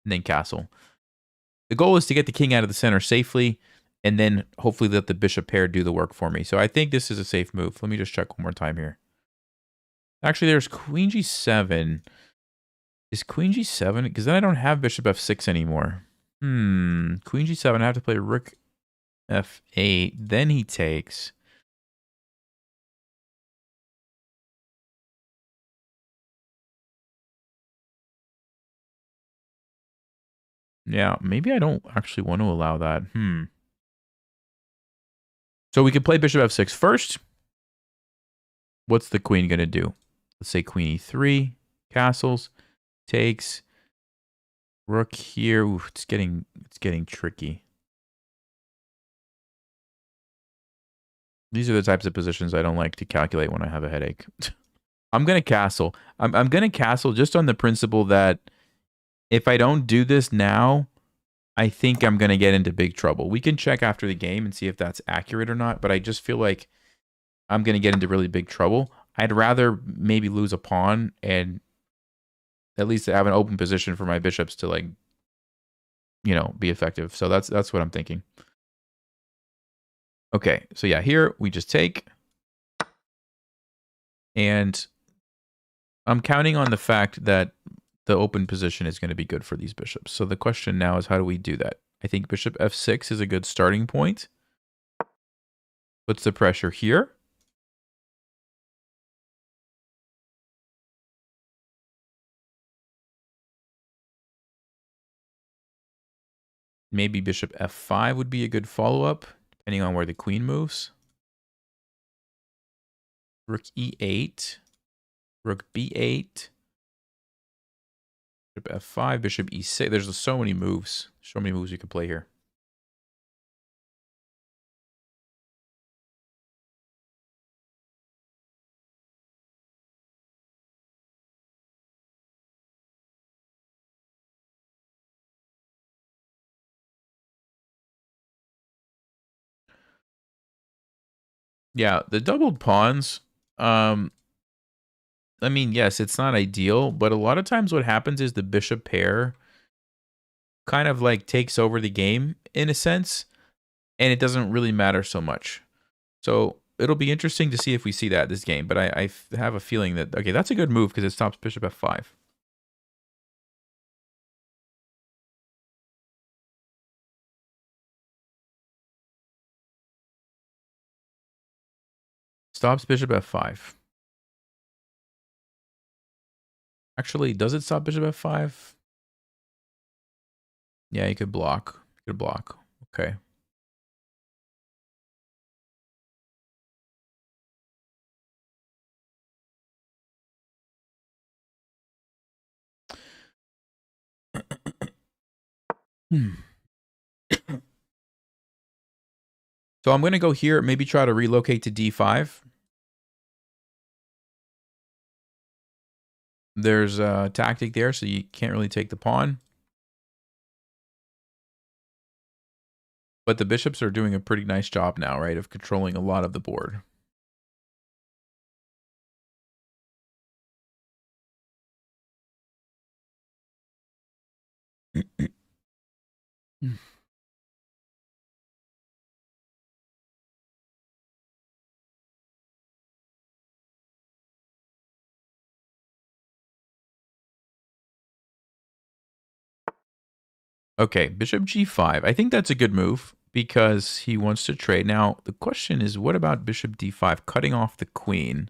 A: and then castle. The goal is to get the king out of the center safely and then hopefully let the bishop pair do the work for me. So I think this is a safe move. Let me just check one more time here. Actually, there's queen g7. Is queen g7? Because then I don't have bishop f6 anymore. Queen g7, I have to play rook f8. Then he takes. Yeah, maybe I don't actually want to allow that. So we could play bishop f6 first. What's the queen going to do? Let's say queen e3, castles, takes, rook here. Ooh, it's getting tricky. These are the types of positions I don't like to calculate when I have a headache. I'm going to castle. I'm going to castle just on the principle that if I don't do this now, I think I'm going to get into big trouble. We can check after the game and see if that's accurate or not, but I just feel like I'm going to get into really big trouble. I'd rather maybe lose a pawn and at least have an open position for my bishops to, like, you know, be effective. So that's what I'm thinking. Okay, so yeah, here we just take. And I'm counting on the fact that the open position is going to be good for these bishops. So the question now is, how do we do that? I think bishop f6 is a good starting point. Puts the pressure here. Maybe bishop f5 would be a good follow-up, depending on where the queen moves. Rook e8. Rook b8. Bishop f5, bishop e6. There's so many moves. So many moves you can play here. Yeah, the doubled pawns, I mean, yes, it's not ideal, but a lot of times what happens is the bishop pair kind of like takes over the game in a sense, and it doesn't really matter so much. So it'll be interesting to see if we see that this game, but I have a feeling that, okay, that's a good move because it stops bishop f5. Stops bishop f5. Actually, does it stop bishop f5? Yeah, you could block. You could block. Okay. So I'm going to go here, maybe try to relocate to d5. There's a tactic there, so you can't really take the pawn. But the bishops are doing a pretty nice job now, right, of controlling a lot of the board. Okay, bishop g5. I think that's a good move because he wants to trade. Now, the question is, what about bishop d5? Cutting off the queen.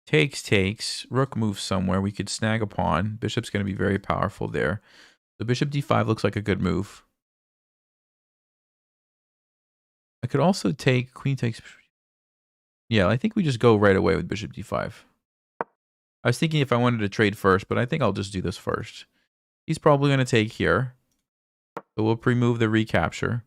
A: Takes. Rook moves somewhere. We could snag a pawn. Bishop's going to be very powerful there. The bishop d5 looks like a good move. I could also take queen takes. Yeah, I think we just go right away with bishop d5. I was thinking if I wanted to trade first, but I think I'll just do this first. He's probably going to take here. So we'll pre-move the recapture.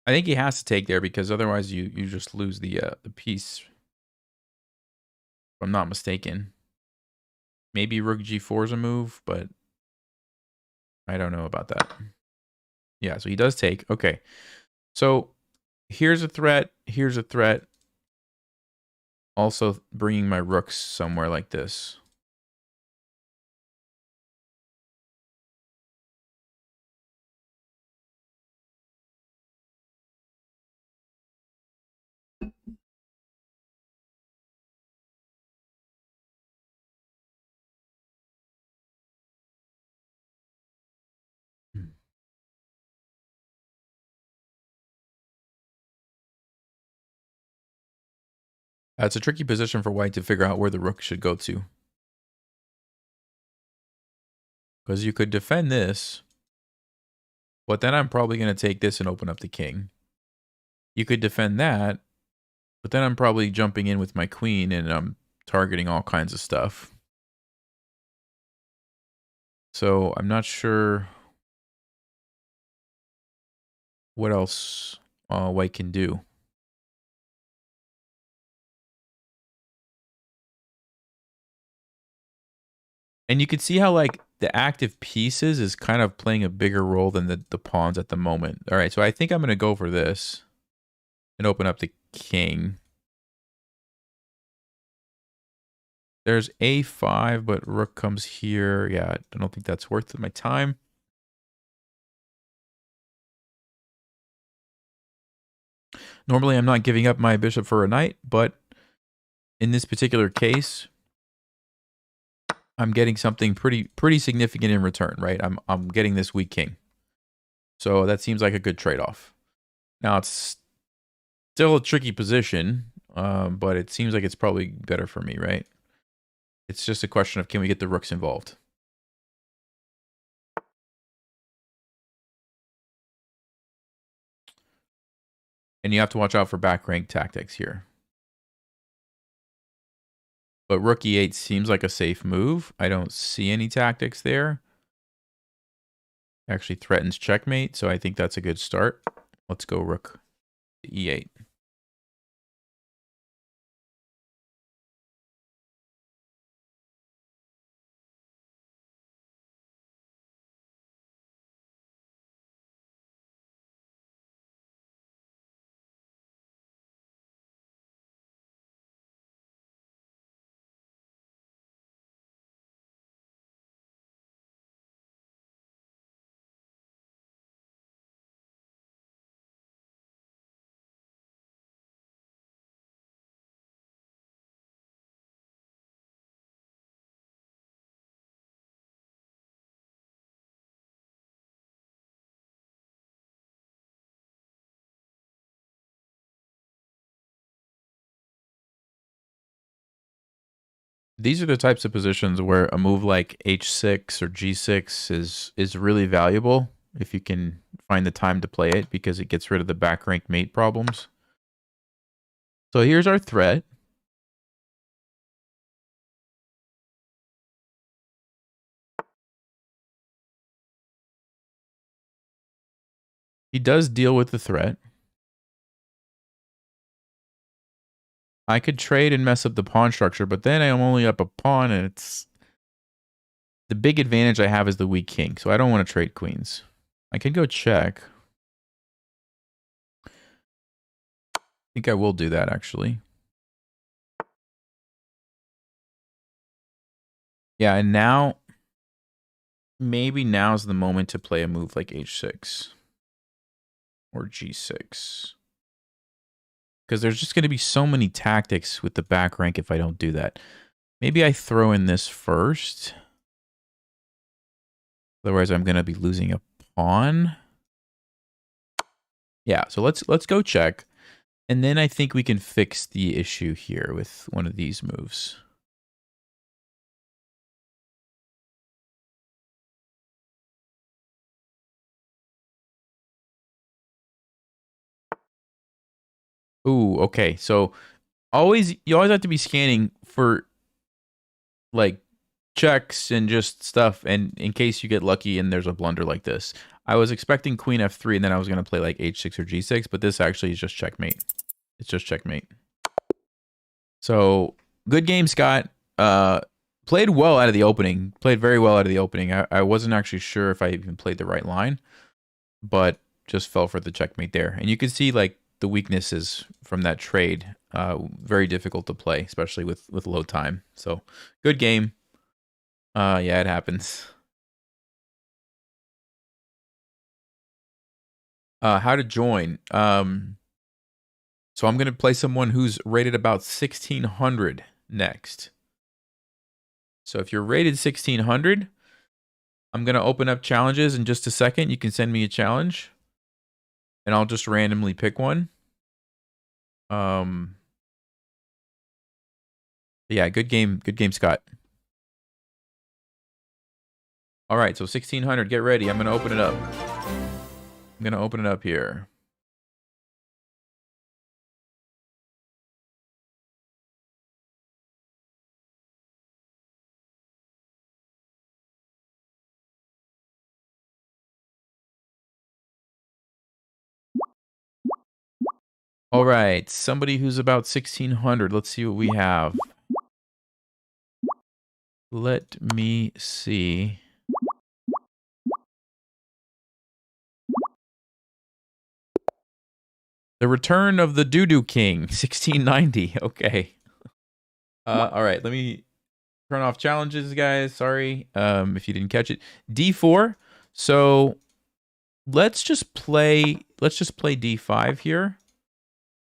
A: I think he has to take there because otherwise you just lose the piece. If I'm not mistaken. Maybe rook g4 is a move, but I don't know about that. Yeah, so he does take. Okay. So here's a threat. Here's a threat. Also bringing my rooks somewhere like this. It's a tricky position for white to figure out where the rook should go to. Because you could defend this, but then I'm probably going to take this and open up the king. You could defend that, but then I'm probably jumping in with my queen and I'm targeting all kinds of stuff. So I'm not sure what else white can do. And you can see how like the active pieces is kind of playing a bigger role than the pawns at the moment. All right, so I think I'm going to go for this and open up the king. There's a5, but rook comes here. Yeah, I don't think that's worth my time. Normally, I'm not giving up my bishop for a knight, but in this particular case, I'm getting something pretty significant in return, right? I'm getting this weak king. So that seems like a good trade-off. Now, it's still a tricky position, but it seems like it's probably better for me, right? It's just a question of, can we get the rooks involved? And you have to watch out for back rank tactics here. But rook e8 seems like a safe move. I don't see any tactics there. Actually threatens checkmate, so I think that's a good start. Let's go rook to e8. These are the types of positions where a move like h6 or g6 is really valuable if you can find the time to play it, because it gets rid of the back rank mate problems. So here's our threat. He does deal with the threat. I could trade and mess up the pawn structure, but then I'm only up a pawn, and it's... The big advantage I have is the weak king, so I don't want to trade queens. I can go check. I think I will do that, actually. Yeah, and now... Maybe now's the moment to play a move like h6. Or g6. Because there's just going to be so many tactics with the back rank if I don't do that. Maybe I throw in this first. Otherwise, I'm going to be losing a pawn. Yeah, so let's go check. And then I think we can fix the issue here with one of these moves. Ooh, okay. So you always have to be scanning for like checks and just stuff, and in case you get lucky and there's a blunder like this. I was expecting queen f3 and then I was going to play like h6 or g6, but this actually is just checkmate. It's just checkmate. So good game, Scott. Played well out of the opening. Played very well out of the opening. I wasn't actually sure if I even played the right line, but just fell for the checkmate there. And you can see like the weaknesses from that trade. Very difficult to play, especially with low time. So good game. Yeah, it happens. How to join? So I'm gonna play someone who's rated about 1600 next. So if you're rated 1600, I'm gonna open up challenges in just a second. You can send me a challenge, and I'll just randomly pick one. Yeah, good game, Scott. All right, so 1600, get ready. I'm gonna open it up. I'm gonna open it up here. All right, somebody who's about 1600. Let's see what we have. Let me see. The Return of the Doo-Doo King, 1690. Okay. All right, let me turn off challenges, guys. Sorry if you didn't catch it. D4. So let's just play D5 here.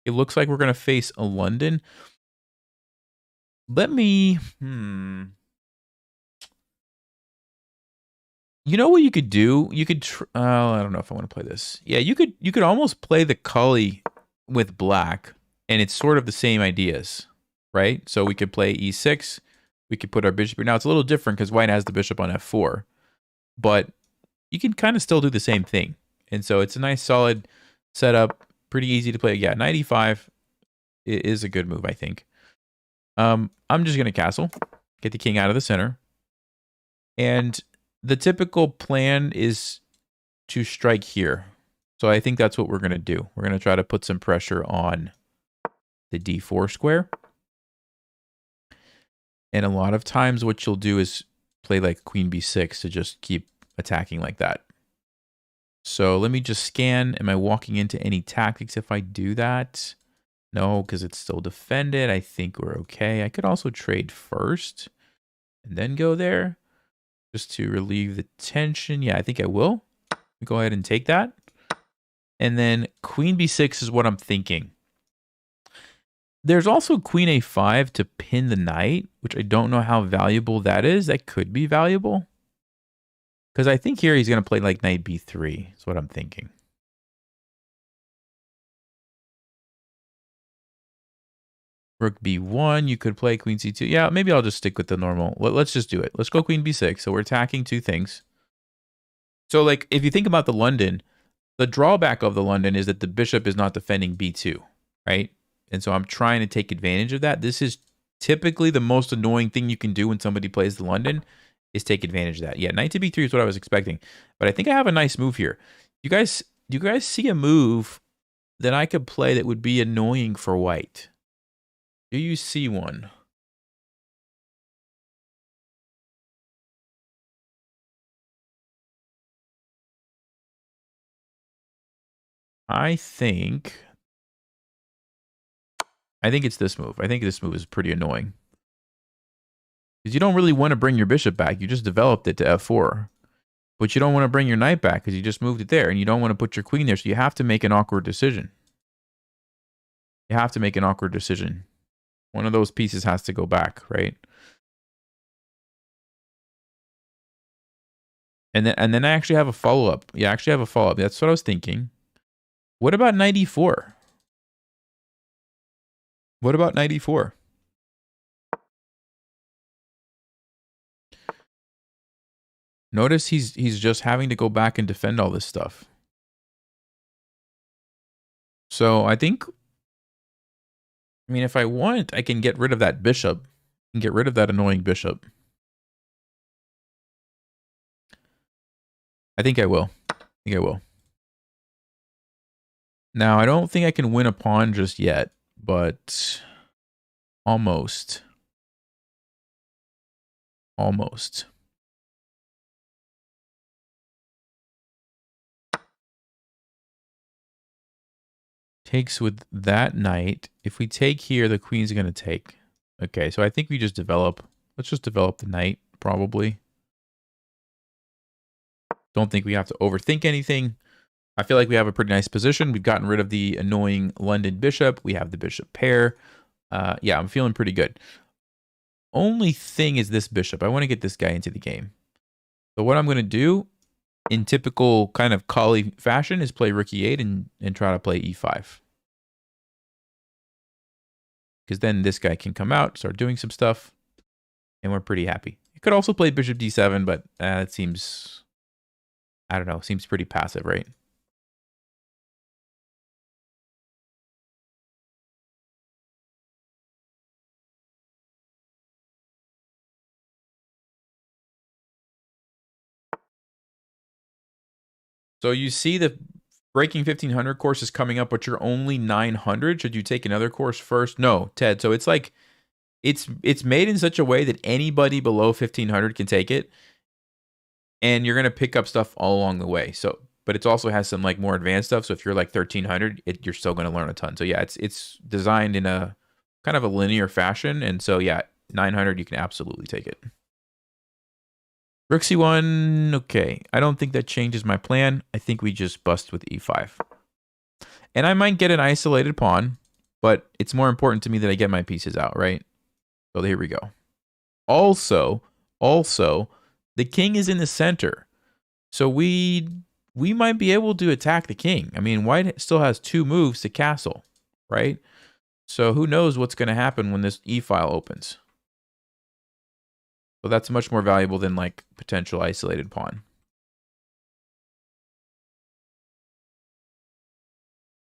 A: It looks like we're gonna face a London. Let me You know what you could do? You could I don't know if I want to play this. Yeah, you could almost play the Colle with black, and it's sort of the same ideas, right? So we could play e6. We could put our bishop here. Now it's a little different because white has the bishop on f4, but you can kind of still do the same thing. And so it's a nice solid setup, pretty easy to play. Yeah, 95 is a good move, I think. I'm just gonna castle, get the king out of the center, and the typical plan is to strike here. So I think that's what we're gonna do. We're gonna try to put some pressure on the d4 square. And a lot of times what you'll do is play like queen b6 to just keep attacking like that. So let me just scan. Am I walking into any tactics if I do that? No, because it's still defended. I think we're okay. I could also trade first and then go there just to relieve the tension. Yeah, I think I will. Go ahead and take that. And then queen b6 is what I'm thinking. There's also queen a5 to pin the knight, which I don't know how valuable that is. That could be valuable. Because I think here he's going to play like knight b3. That's what I'm thinking. Rook b1. You could play queen c2. Yeah, maybe I'll just stick with the normal. Let's just do it. Let's go queen b6. So we're attacking two things. So like if you think about the London, the drawback of the London is that the bishop is not defending b2, right? And so I'm trying to take advantage of that. This is typically the most annoying thing you can do when somebody plays the London is take advantage of that. Yeah, knight to b3 is what I was expecting. But I think I have a nice move here. Do you guys see a move that I could play that would be annoying for white? Do you see one? I think it's this move. I think this move is pretty annoying. Because you don't really want to bring your bishop back. You just developed it to f4. But you don't want to bring your knight back because you just moved it there. And you don't want to put your queen there. So you have to make an awkward decision. You have to make an awkward decision. One of those pieces has to go back, right? And then I actually have a follow-up. Yeah, I actually have a follow-up. That's what I was thinking. What about knight e4? What about knight e4? Notice he's just having to go back and defend all this stuff. So I think, I mean, if I want, I can get rid of that bishop and get rid of that annoying bishop. I think I will. Now, I don't think I can win a pawn just yet, but almost. Almost. Takes with that knight. If we take here, the queen's going to take. Okay, so I think we just develop. Let's just develop the knight, probably. Don't think we have to overthink anything. I feel like we have a pretty nice position. We've gotten rid of the annoying London bishop. We have the bishop pair. Yeah, I'm feeling pretty good. Only thing is this bishop. I want to get this guy into the game. So what I'm going to do, in typical kind of Colle fashion, is play rook e8 and try to play e5. Because then this guy can come out, start doing some stuff, and we're pretty happy. You could also play bishop d7, but it seems, I don't know, seems pretty passive, right? So you see the Breaking 1500 course is coming up, but you're only 900. Should you take another course first? No, Ted. So it's like, it's made in such a way that anybody below 1500 can take it. And you're going to pick up stuff all along the way. So, but it also has some like more advanced stuff. So if you're like 1300, you're still going to learn a ton. So yeah, it's designed in a kind of a linear fashion. And so yeah, 900, you can absolutely take it. Rook c1, okay. I don't think that changes my plan. I think we just bust with e5. And I might get an isolated pawn, but it's more important to me that I get my pieces out, right? So here we go. Also, the king is in the center. So we might be able to attack the king. I mean, white still has 2 moves to castle, right? So who knows what's going to happen when this e-file opens. So that's much more valuable than like potential isolated pawn.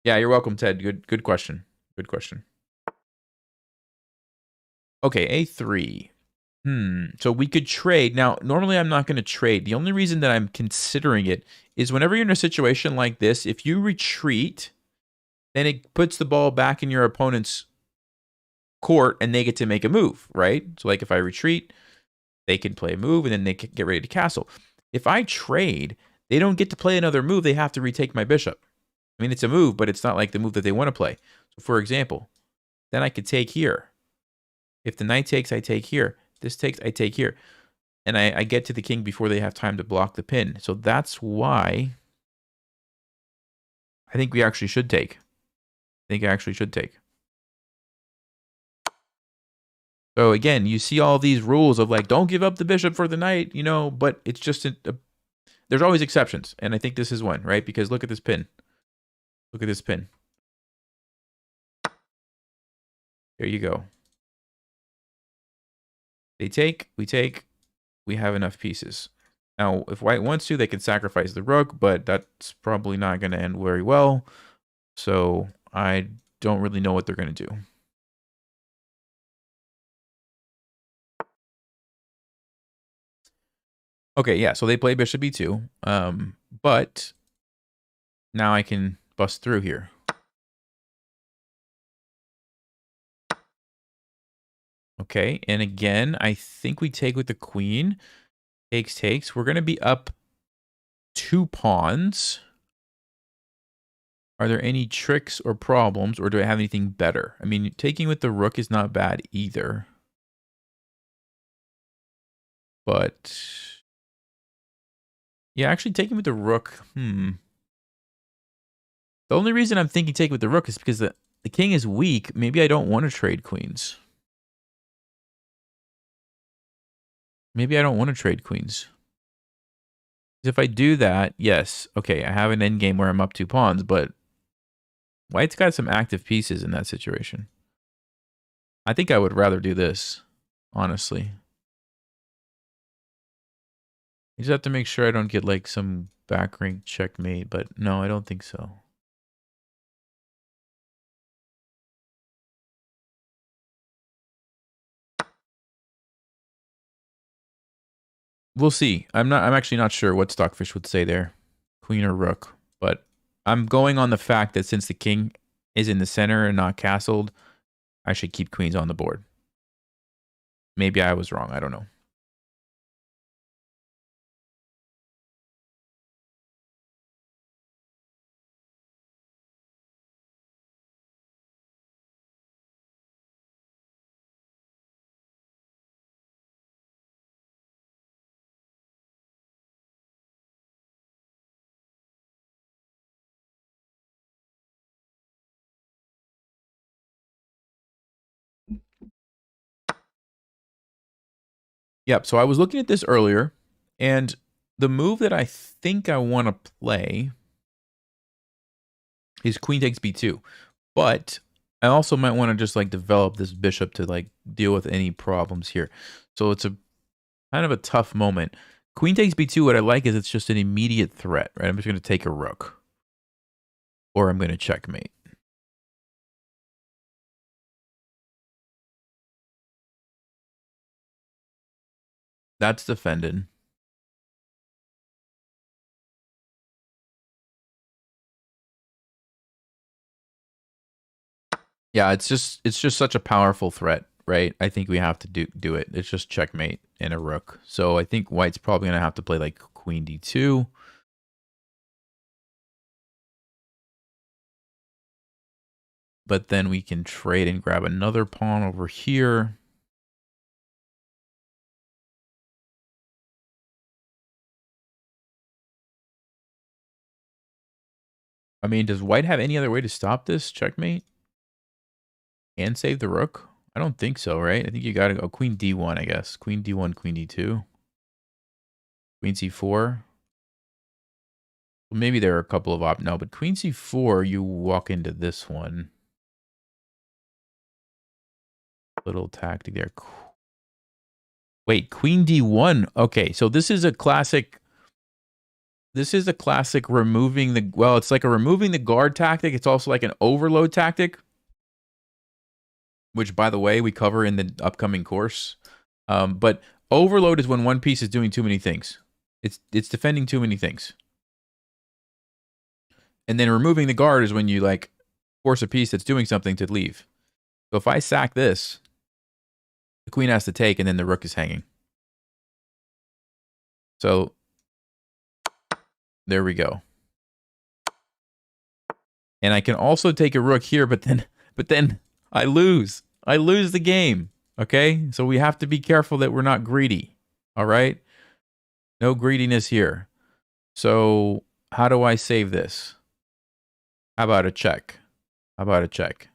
A: Yeah, you're welcome, Ted. Good question. Good question. Okay, a3. So we could trade. Now, normally I'm not going to trade. The only reason that I'm considering it is whenever you're in a situation like this, if you retreat, then it puts the ball back in your opponent's court and they get to make a move, right? So like if I retreat, they can play a move and then they can get ready to castle. If I trade, they don't get to play another move. They have to retake my bishop. I mean, it's a move, but it's not like the move that they want to play. So for example, then I could take here. If the knight takes, I take here. This takes, I take here. And I get to the king before they have time to block the pin. So that's why I think we actually should take. I think I actually should take. So again, you see all these rules of like, don't give up the bishop for the knight, you know, but it's just, there's always exceptions. And I think this is one, right? Because look at this pin. Look at this pin. There you go. They take, we have enough pieces. Now, if white wants to, they can sacrifice the rook, but that's probably not going to end very well. So I don't really know what they're going to do. Okay, yeah, so they play bishop e2, but now I can bust through here. Okay, and again, I think we take with the queen. Takes. We're going to be up 2 pawns. Are there any tricks or problems, or do I have anything better? I mean, taking with the rook is not bad either. But yeah, actually taking with the rook, The only reason I'm thinking take with the rook is because the king is weak. Maybe I don't want to trade queens. Maybe I don't want to trade queens. If I do that, yes, okay, I have an endgame where I'm up 2 pawns, but white's got some active pieces in that situation. I think I would rather do this, honestly. You just have to make sure I don't get like some back rank checkmate, but no, I don't think so. We'll see. I'm actually not sure what Stockfish would say there. Queen or rook. But I'm going on the fact that since the king is in the center and not castled, I should keep queens on the board. Maybe I was wrong. I don't know. Yep. So I was looking at this earlier, and the move that I think I want to play is queen takes b2. But I also might want to just like develop this bishop to like deal with any problems here. So it's a kind of a tough moment. Queen takes b2, what I like is it's just an immediate threat, right? I'm just going to take a rook. Or I'm going to checkmate. That's defended. Yeah, it's just such a powerful threat, right? I think we have to do it. It's just checkmate and a rook. So I think white's probably going to have to play like queen d2. But then we can trade and grab another pawn over here. I mean, does white have any other way to stop this checkmate? And save the rook? I don't think so, right? I think you got to go queen d1, I guess. Queen d1, queen d2. Queen c4. Well, maybe there are a couple of no, but queen c4, you walk into this one. Little tactic there. Wait, queen d1. Okay, so this is a classic. This is a classic removing the, well, it's like a removing the guard tactic. It's also like an overload tactic, which, by the way, we cover in the upcoming course. But overload is when one piece is doing too many things. It's defending too many things. And then removing the guard is when you like force a piece that's doing something to leave. So if I sack this, the queen has to take, and then the rook is hanging. So there we go. And I can also take a rook here, but then I lose. I lose the game. Okay? So we have to be careful that we're not greedy. All right? No greediness here. So how do I save this? How about a check? How about a check?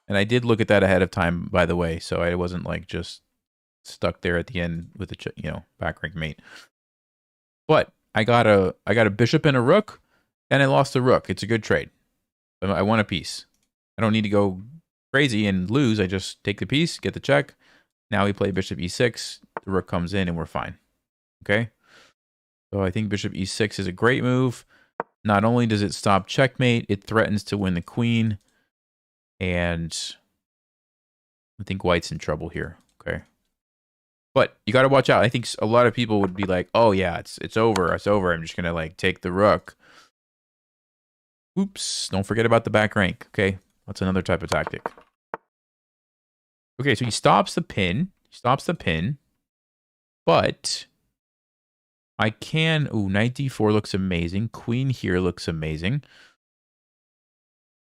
A: And I did look at that ahead of time, by the way, so I wasn't like just stuck there at the end with a back rank mate. But I got a bishop and a rook, and I lost the rook. It's a good trade. I won a piece. I don't need to go crazy and lose. I just take the piece, get the check. Now we play bishop e6. The rook comes in, and we're fine. Okay? So I think bishop e6 is a great move. Not only does it stop checkmate, it threatens to win the queen. And I think white's in trouble here. Okay? But you got to watch out. I think a lot of people would be like, oh, yeah, it's over. It's over. I'm just going to like take the rook. Oops, don't forget about the back rank, okay? That's another type of tactic. Okay, so he stops the pin. He stops the pin. But I can... Ooh, knight d4 looks amazing. Queen here looks amazing.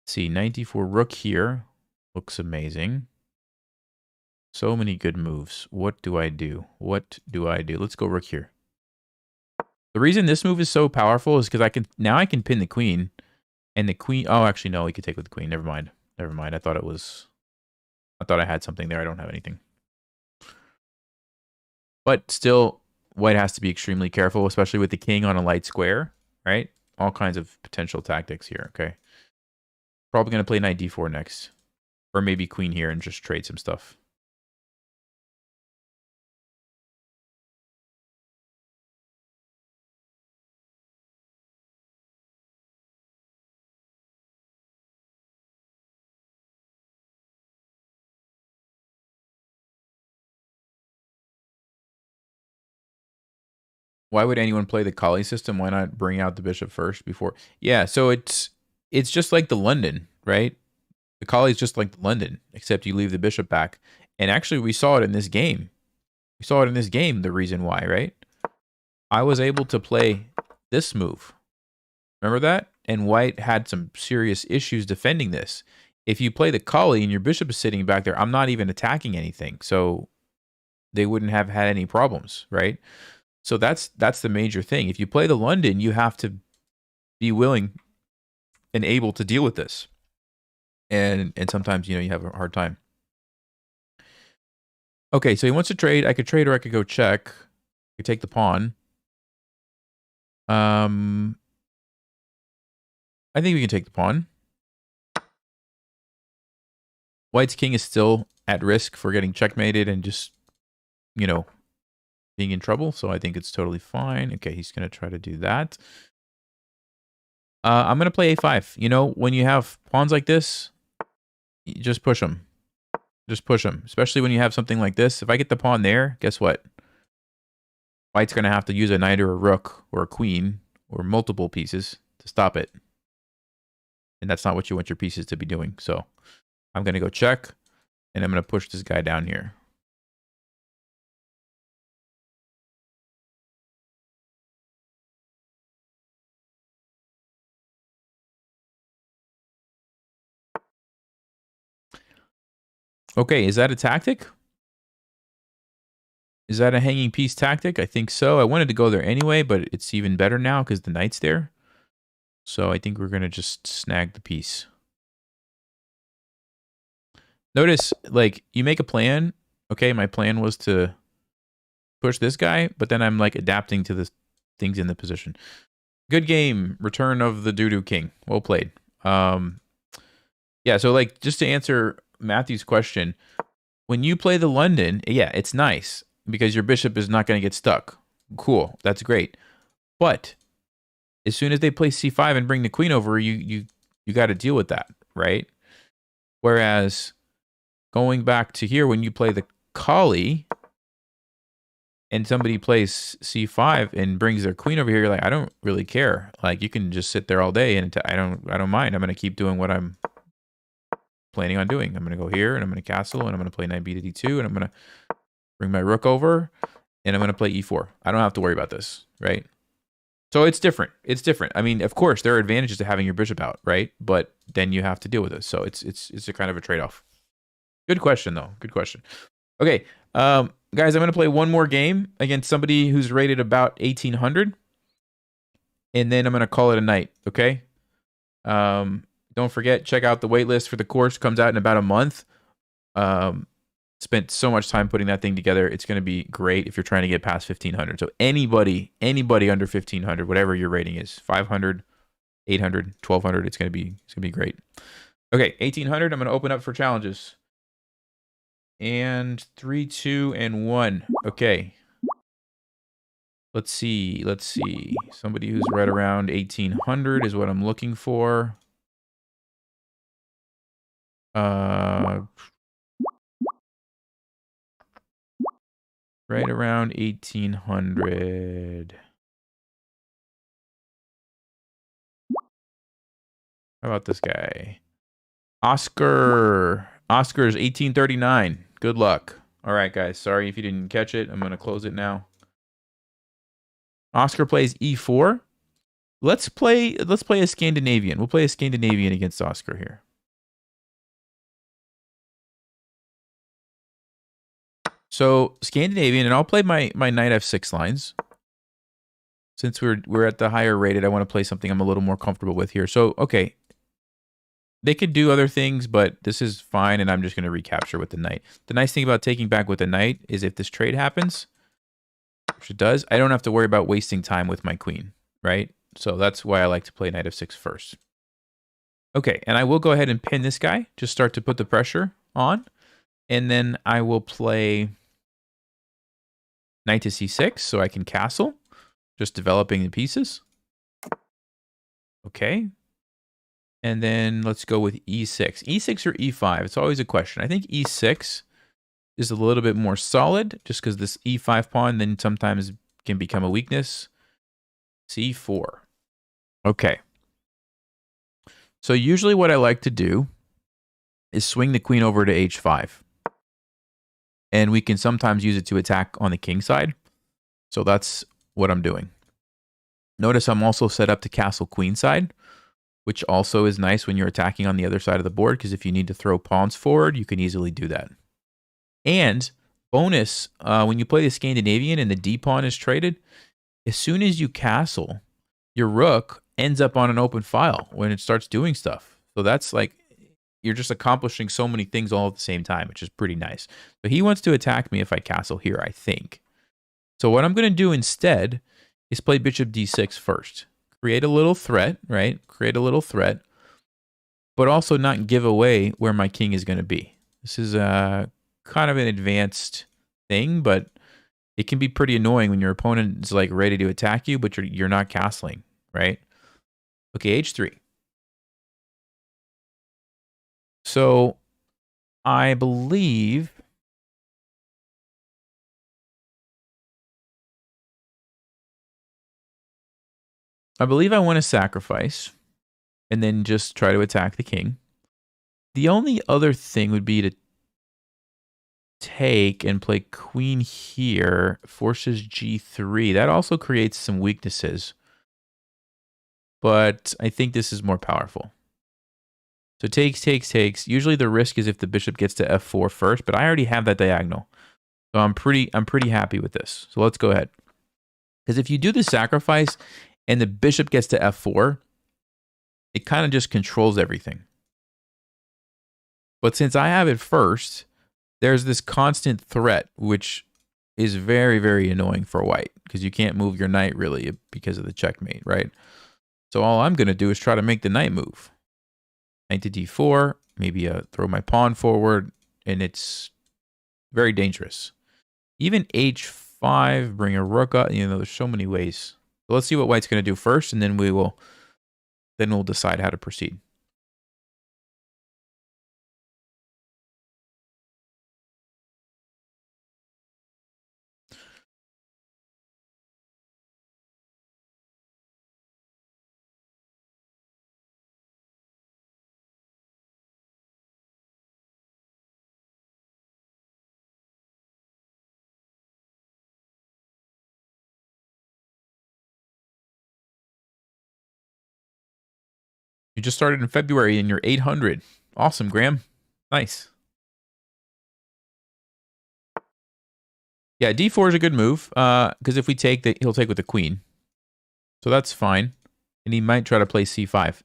A: Let's see, knight d4, rook here looks amazing. So many good moves. What do I do? What do I do? Let's go rook here. The reason this move is so powerful is because I can pin the queen. And the queen... Oh, actually, no. We could take with the queen. Never mind. Never mind. I thought I had something there. I don't have anything. But still, white has to be extremely careful, especially with the king on a light square, right? All kinds of potential tactics here, okay? Probably going to play knight d4 next. Or maybe queen here and just trade some stuff. Why would anyone play the Colle system? Why not bring out the bishop first before? Yeah, so it's just like the London, right? The Colle is just like the London, except you leave the bishop back. And actually, we saw it in this game. We saw it in this game, the reason why, right? I was able to play this move. Remember that? And white had some serious issues defending this. If you play the Colle and your bishop is sitting back there, I'm not even attacking anything. So they wouldn't have had any problems, right? So that's the major thing. If you play the London, you have to be willing and able to deal with this. And sometimes, you have a hard time. Okay, so he wants to trade. I could trade or I could go check. I could take the pawn. I think we can take the pawn. White's king is still at risk for getting checkmated and just, you know, being in trouble. So I think it's totally fine. Okay, he's going to try to do that. I'm going to play a5. You know, when you have pawns like this, you just push them. Just push them. Especially when you have something like this. If I get the pawn there, guess what? White's going to have to use a knight or a rook or a queen or multiple pieces to stop it. And that's not what you want your pieces to be doing. So I'm going to go check, and I'm going to push this guy down here. Okay, is that a tactic? Is that a hanging piece tactic? I think so. I wanted to go there anyway, but it's even better now because the knight's there. So I think we're going to just snag the piece. Notice, like, you make a plan. Okay, my plan was to push this guy, but then I'm, like, adapting to the things in the position. Good game. Return of the Doo-Doo King. Well played. Yeah, so, like, just to answer Matthew's question, when you play the London, yeah, it's nice because your bishop is not going to get stuck. Cool. That's great. But as soon as they play c5 and bring the queen over, you got to deal with that, right? Whereas going back to here, when you play the Colle and somebody plays c5 and brings their queen over here, you're like, I don't really care. Like, you can just sit there all day, and I don't mind. I'm going to keep doing what I'm planning on doing. I'm going to go here, and I'm going to castle, and I'm going to play knight b to d2, and I'm going to bring my rook over, and I'm going to play e4. I don't have to worry about this, right? So it's different. It's different. I mean, of course, there are advantages to having your bishop out, right? But then you have to deal with it. So it's a kind of a trade-off. Good question, though. Good question. Okay, guys, I'm going to play one more game against somebody who's rated about 1800. And then I'm going to call it a night, okay? Don't forget, check out the waitlist for the course. Comes out in about a month. Spent so much time putting that thing together. It's going to be great if you're trying to get past 1500. So anybody under 1500, whatever your rating is, 500, 800, 1200, it's going to be great. Okay, 1800, I'm going to open up for challenges. And 3, 2, and 1. Okay. Let's see. Somebody who's right around 1800 is what I'm looking for. Right around 1800. How about this guy? Oscar. Oscar's 1839. Good luck. All right, guys. Sorry if you didn't catch it. I'm going to close it now. Oscar plays e4. Let's play a Scandinavian. We'll play a Scandinavian against Oscar here. So Scandinavian, and I'll play my knight f6 lines. Since we're at the higher rated, I want to play something I'm a little more comfortable with here. So, okay. They could do other things, but this is fine, and I'm just going to recapture with the knight. The nice thing about taking back with the knight is if this trade happens, which it does, I don't have to worry about wasting time with my queen, right? So that's why I like to play knight f6 first. Okay, and I will go ahead and pin this guy, just start to put the pressure on, and then I will play knight to c6 so I can castle, just developing the pieces. Okay. And then let's go with e6. e6 or e5? It's always a question. I think e6 is a little bit more solid just because this e5 pawn then sometimes can become a weakness. c4. Okay. So usually what I like to do is swing the queen over to h5. And we can sometimes use it to attack on the king side. So that's what I'm doing. Notice I'm also set up to castle queen side, which also is nice when you're attacking on the other side of the board, because if you need to throw pawns forward, you can easily do that. And bonus, when you play the Scandinavian and the D pawn is traded, as soon as you castle, your rook ends up on an open file when it starts doing stuff. So that's like you're just accomplishing so many things all at the same time, which is pretty nice. So he wants to attack me if I castle here, I think. So what I'm going to do instead is play bishop d6 first. Create a little threat, right? Create a little threat, but also not give away where my king is going to be. This is kind of an advanced thing, but it can be pretty annoying when your opponent is like ready to attack you, but you're not castling, right? Okay, h3. So I believe I want to sacrifice and then just try to attack the king. The only other thing would be to take and play queen here, forces g3. That also creates some weaknesses. But I think this is more powerful. So takes. Usually the risk is if the bishop gets to f4 first, but I already have that diagonal. So I'm pretty happy with this. So let's go ahead. Because if you do the sacrifice and the bishop gets to f4, it kind of just controls everything. But since I have it first, there's this constant threat, which is very, very annoying for white, because you can't move your knight really because of the checkmate, right? So all I'm going to do is try to make the knight move. Knight to d4, maybe throw my pawn forward, and it's very dangerous. Even h5, bring a rook up, there's so many ways. So let's see what white's going to do first, and then we'll decide how to proceed. You just started in February and you're 800. Awesome, Graham. Nice. Yeah, d4 is a good move, because if we take, he'll take with the queen. So that's fine. And he might try to play c5.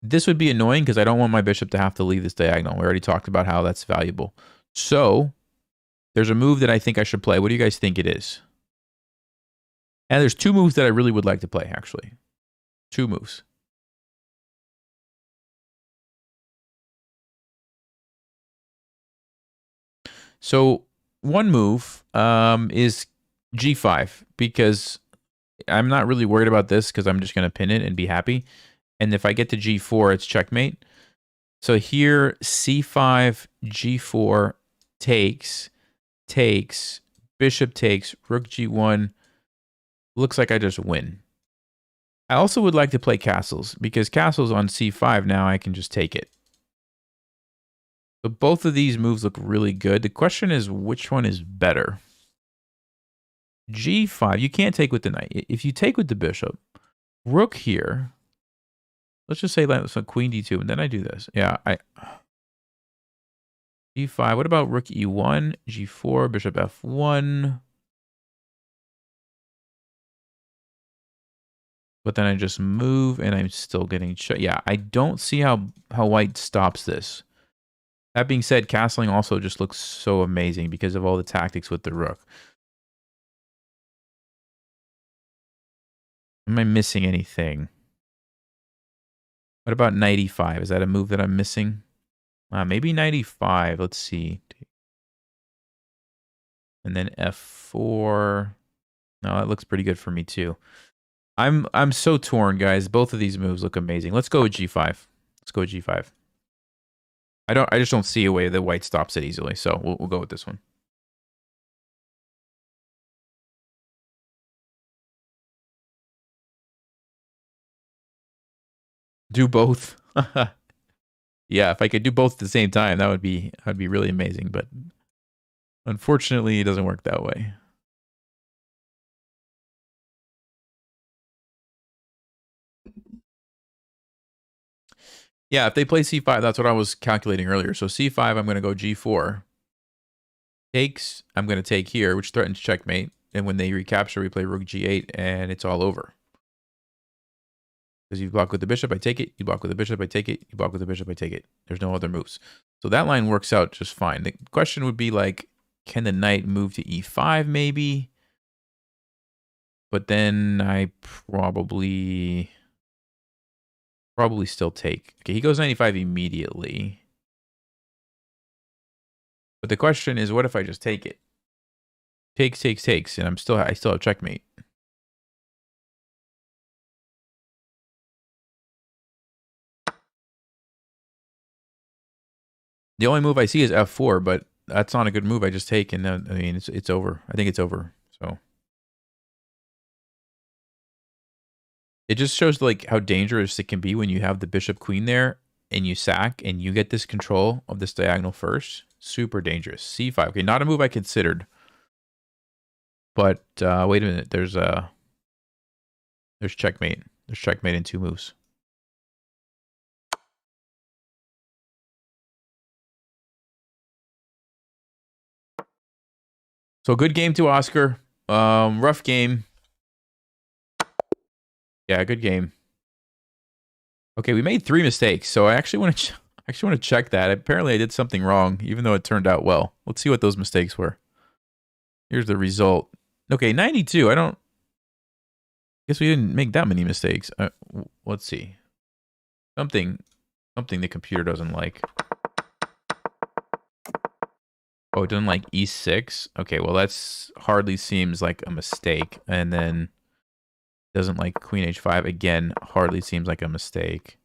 A: This would be annoying because I don't want my bishop to have to leave this diagonal. We already talked about how that's valuable. So there's a move that I think I should play. What do you guys think it is? And there's two moves that I really would like to play, actually. Two moves. So one move is g5, because I'm not really worried about this because I'm just going to pin it and be happy. And if I get to g4, it's checkmate. So here, c5, g4, takes, bishop takes, rook g1. Looks like I just win. I also would like to play castles, because castles on c5 now I can just take it. So both of these moves look really good. The question is, which one is better? g5, you can't take with the knight. If you take with the bishop, rook here, let's just say that, so queen d2, and then I do this. Yeah, g5, what about rook e1, g4, bishop f1? But then I just move, and I'm still getting shut. Yeah, I don't see how white stops this. That being said, castling also just looks so amazing because of all the tactics with the rook. Am I missing anything? What about knight e5? Is that a move that I'm missing? Maybe knight e5. Let's see. And then f4. No, that looks pretty good for me too. I'm so torn, guys. Both of these moves look amazing. Let's go with g5. Let's go with g5. I just don't see a way that white stops it easily, so we'll go with this one. Do both. Yeah, if I could do both at the same time, that would be really amazing, but unfortunately it doesn't work that way. Yeah, if they play c5, that's what I was calculating earlier. So c5, I'm going to go g4. Takes, I'm going to take here, which threatens checkmate. And when they recapture, we play rook g8, and it's all over. Because you block with the bishop, I take it. You block with the bishop, I take it. You block with the bishop, I take it. There's no other moves. So that line works out just fine. The question would be like, can the knight move to e5 maybe? But then I probably still take. Okay, he goes 95 immediately. But the question is, what if I just take it? Takes, and I still have checkmate. The only move I see is f4, but that's not a good move. I just take, and then, I mean, it's over. I think it's over. So it just shows like how dangerous it can be when you have the bishop queen there, and you sack, and you get this control of this diagonal first. Super dangerous. c5. Okay, not a move I considered. But wait a minute. There's checkmate. There's checkmate in 2 moves. So good game to Oscar. Rough game. Yeah, good game. Okay, we made 3 mistakes, so I actually want to check that. Apparently, I did something wrong, even though it turned out well. Let's see what those mistakes were. Here's the result. Okay, 92. I guess we didn't make that many mistakes. Let's see. Something the computer doesn't like. Oh, it doesn't like e6? Okay, well, that's hardly seems like a mistake. And then doesn't like queen h5. Again, hardly seems like a mistake.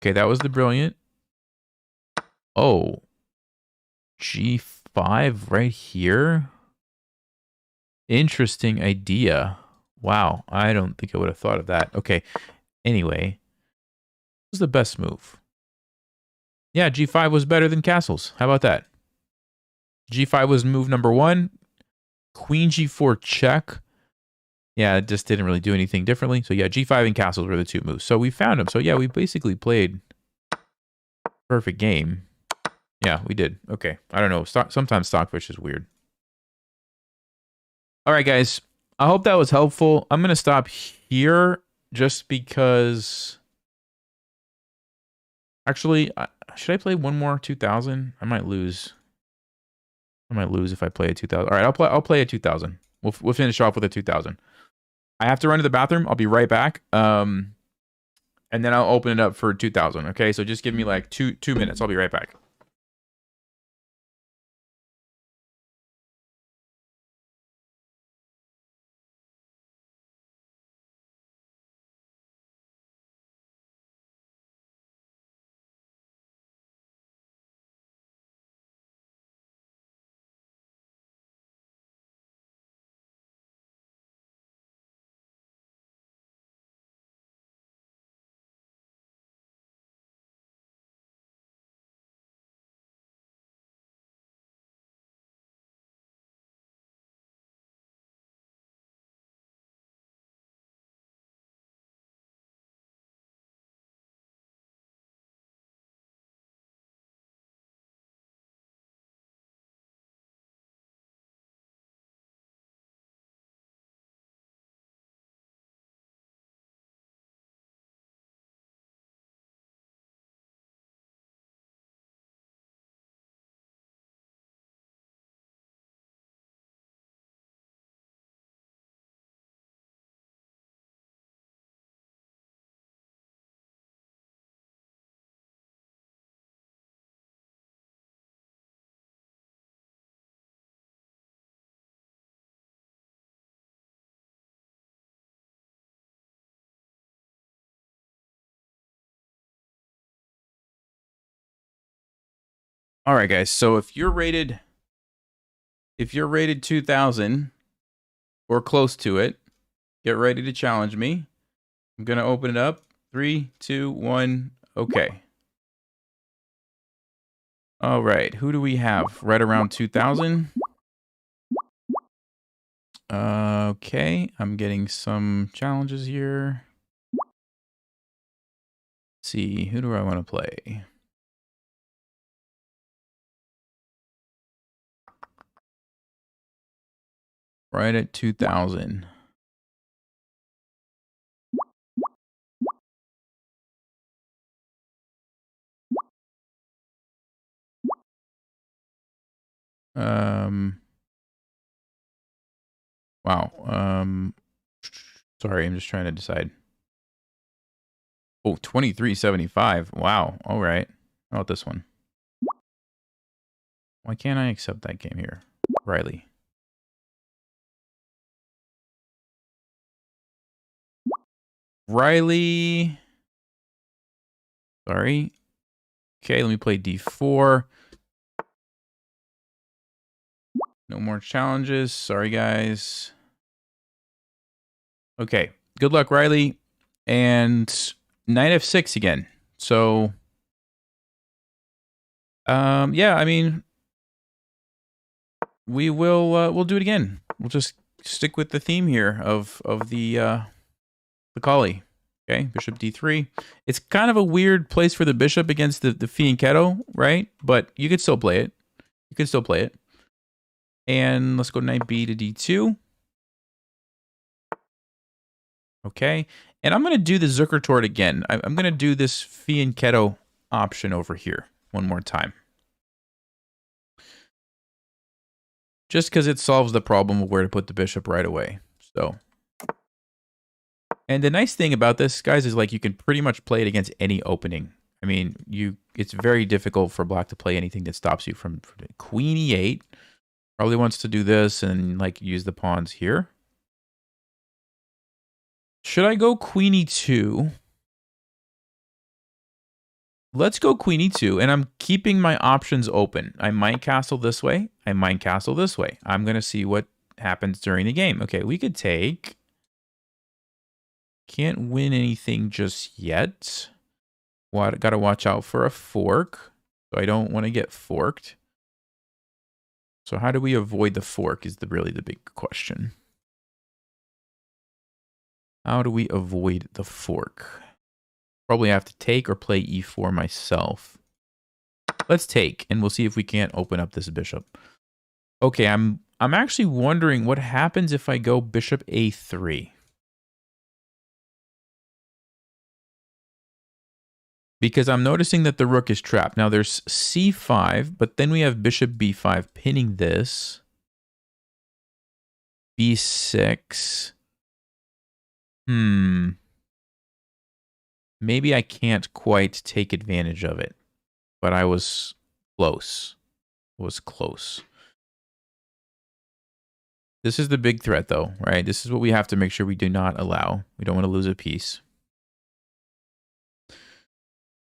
A: Okay, that was the brilliant. Oh. G5 right here? Interesting idea. Wow, I don't think I would have thought of that. Okay, anyway. What was the best move? Yeah, G5 was better than castles. How about that? G5 was move number 1. Queen G4 check. Yeah, it just didn't really do anything differently. So yeah, G5 and castles were the 2 moves. So we found them. So yeah, we basically played perfect game. Yeah, we did. Okay. I don't know. Sometimes Stockfish is weird. All right, guys. I hope that was helpful. I'm going to stop here just because... Actually, should I play one more 2000? I might lose. I might lose if I play a 2000. All right, I'll play a 2000. We'll finish off with a 2000. I have to run to the bathroom. I'll be right back. And then I'll open it up for 2000. Okay, so just give me like two minutes. I'll be right back. All right, guys. So if you're rated 2000 or close to it, get ready to challenge me. I'm gonna open it up. 3, 2, 1. Okay. All right. Who do we have? Right around 2000. Okay. I'm getting some challenges here. Let's see. Who do I want to play? Right at 2000. Wow. Sorry, I'm just trying to decide. Oh, 23.75. Wow. All right. How about this one? Why can't I accept that game here? Riley. Riley. Sorry. Okay, let me play D4. No more challenges. Sorry, guys. Okay. Good luck, Riley. And knight f6 again. So, yeah, I mean, we'll do it again. We'll just stick with the theme here of the Colle. Okay, bishop d3. It's kind of a weird place for the bishop against the fianchetto, right? But you could still play it. You can still play it. And let's go knight b to d2. Okay, and I'm going to do the Zukertort again. I'm going to do this fianchetto option over here one more time. Just because it solves the problem of where to put the bishop right away. So, and the nice thing about this, guys, is like you can pretty much play it against any opening. I mean, it's very difficult for black to play anything that stops you from queen e8. Probably wants to do this and like use the pawns here. Should I go queen e2? Let's go queen e2, and I'm keeping my options open. I might castle this way. I might castle this way. I'm going to see what happens during the game. Okay, we could take. Can't win anything just yet. Got to watch out for a fork. So I don't want to get forked. So how do we avoid the fork is really the big question. How do we avoid the fork? Probably have to take or play e4 myself. Let's take, and we'll see if we can't open up this bishop. Okay, I'm actually wondering what happens if I go bishop a3. Because I'm noticing that the rook is trapped. Now there's c5, but then we have bishop b5 pinning this. b6. Maybe I can't quite take advantage of it. But I was close. Was close. This is the big threat, though, right? This is what we have to make sure we do not allow. We don't want to lose a piece.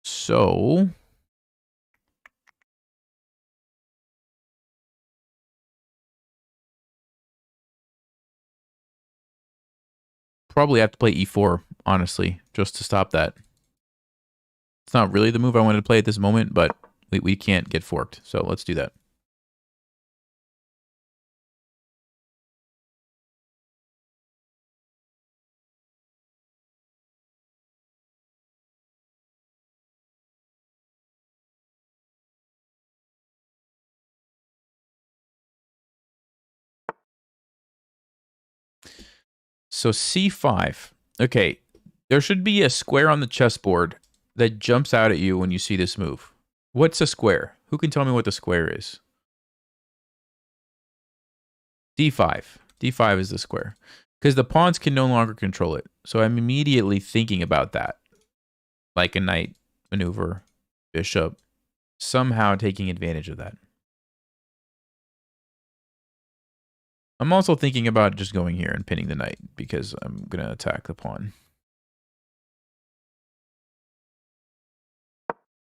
A: So, probably have to play e4, honestly, just to stop that. It's not really the move I wanted to play at this moment, but we can't get forked, so let's do that. So c5. Okay, there should be a square on the chessboard that jumps out at you when you see this move. What's a square? Who can tell me what the square is? d5. d5 is the square. Because the pawns can no longer control it. So I'm immediately thinking about that. Like a knight maneuver, bishop, somehow taking advantage of that. I'm also thinking about just going here and pinning the knight because I'm going to attack the pawn.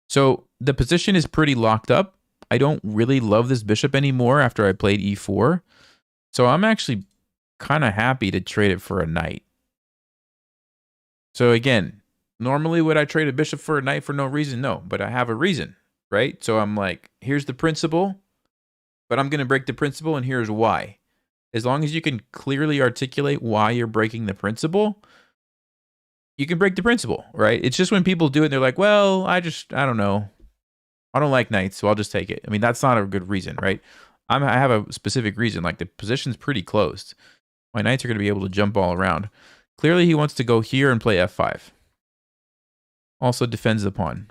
A: So the position is pretty locked up. I don't really love this bishop anymore after I played e4. So I'm actually kind of happy to trade it for a knight. So again, normally would I trade a bishop for a knight for no reason? No, but I have a reason, right? So I'm like, here's the principle, but I'm going to break the principle, and here's why. As long as you can clearly articulate why you're breaking the principle, you can break the principle, right? It's just when people do it, they're like, well, I don't know. I don't like knights, so I'll just take it. I mean, that's not a good reason, right? I have a specific reason. Like, the position's pretty closed. My knights are going to be able to jump all around. Clearly, he wants to go here and play f5. Also defends the pawn.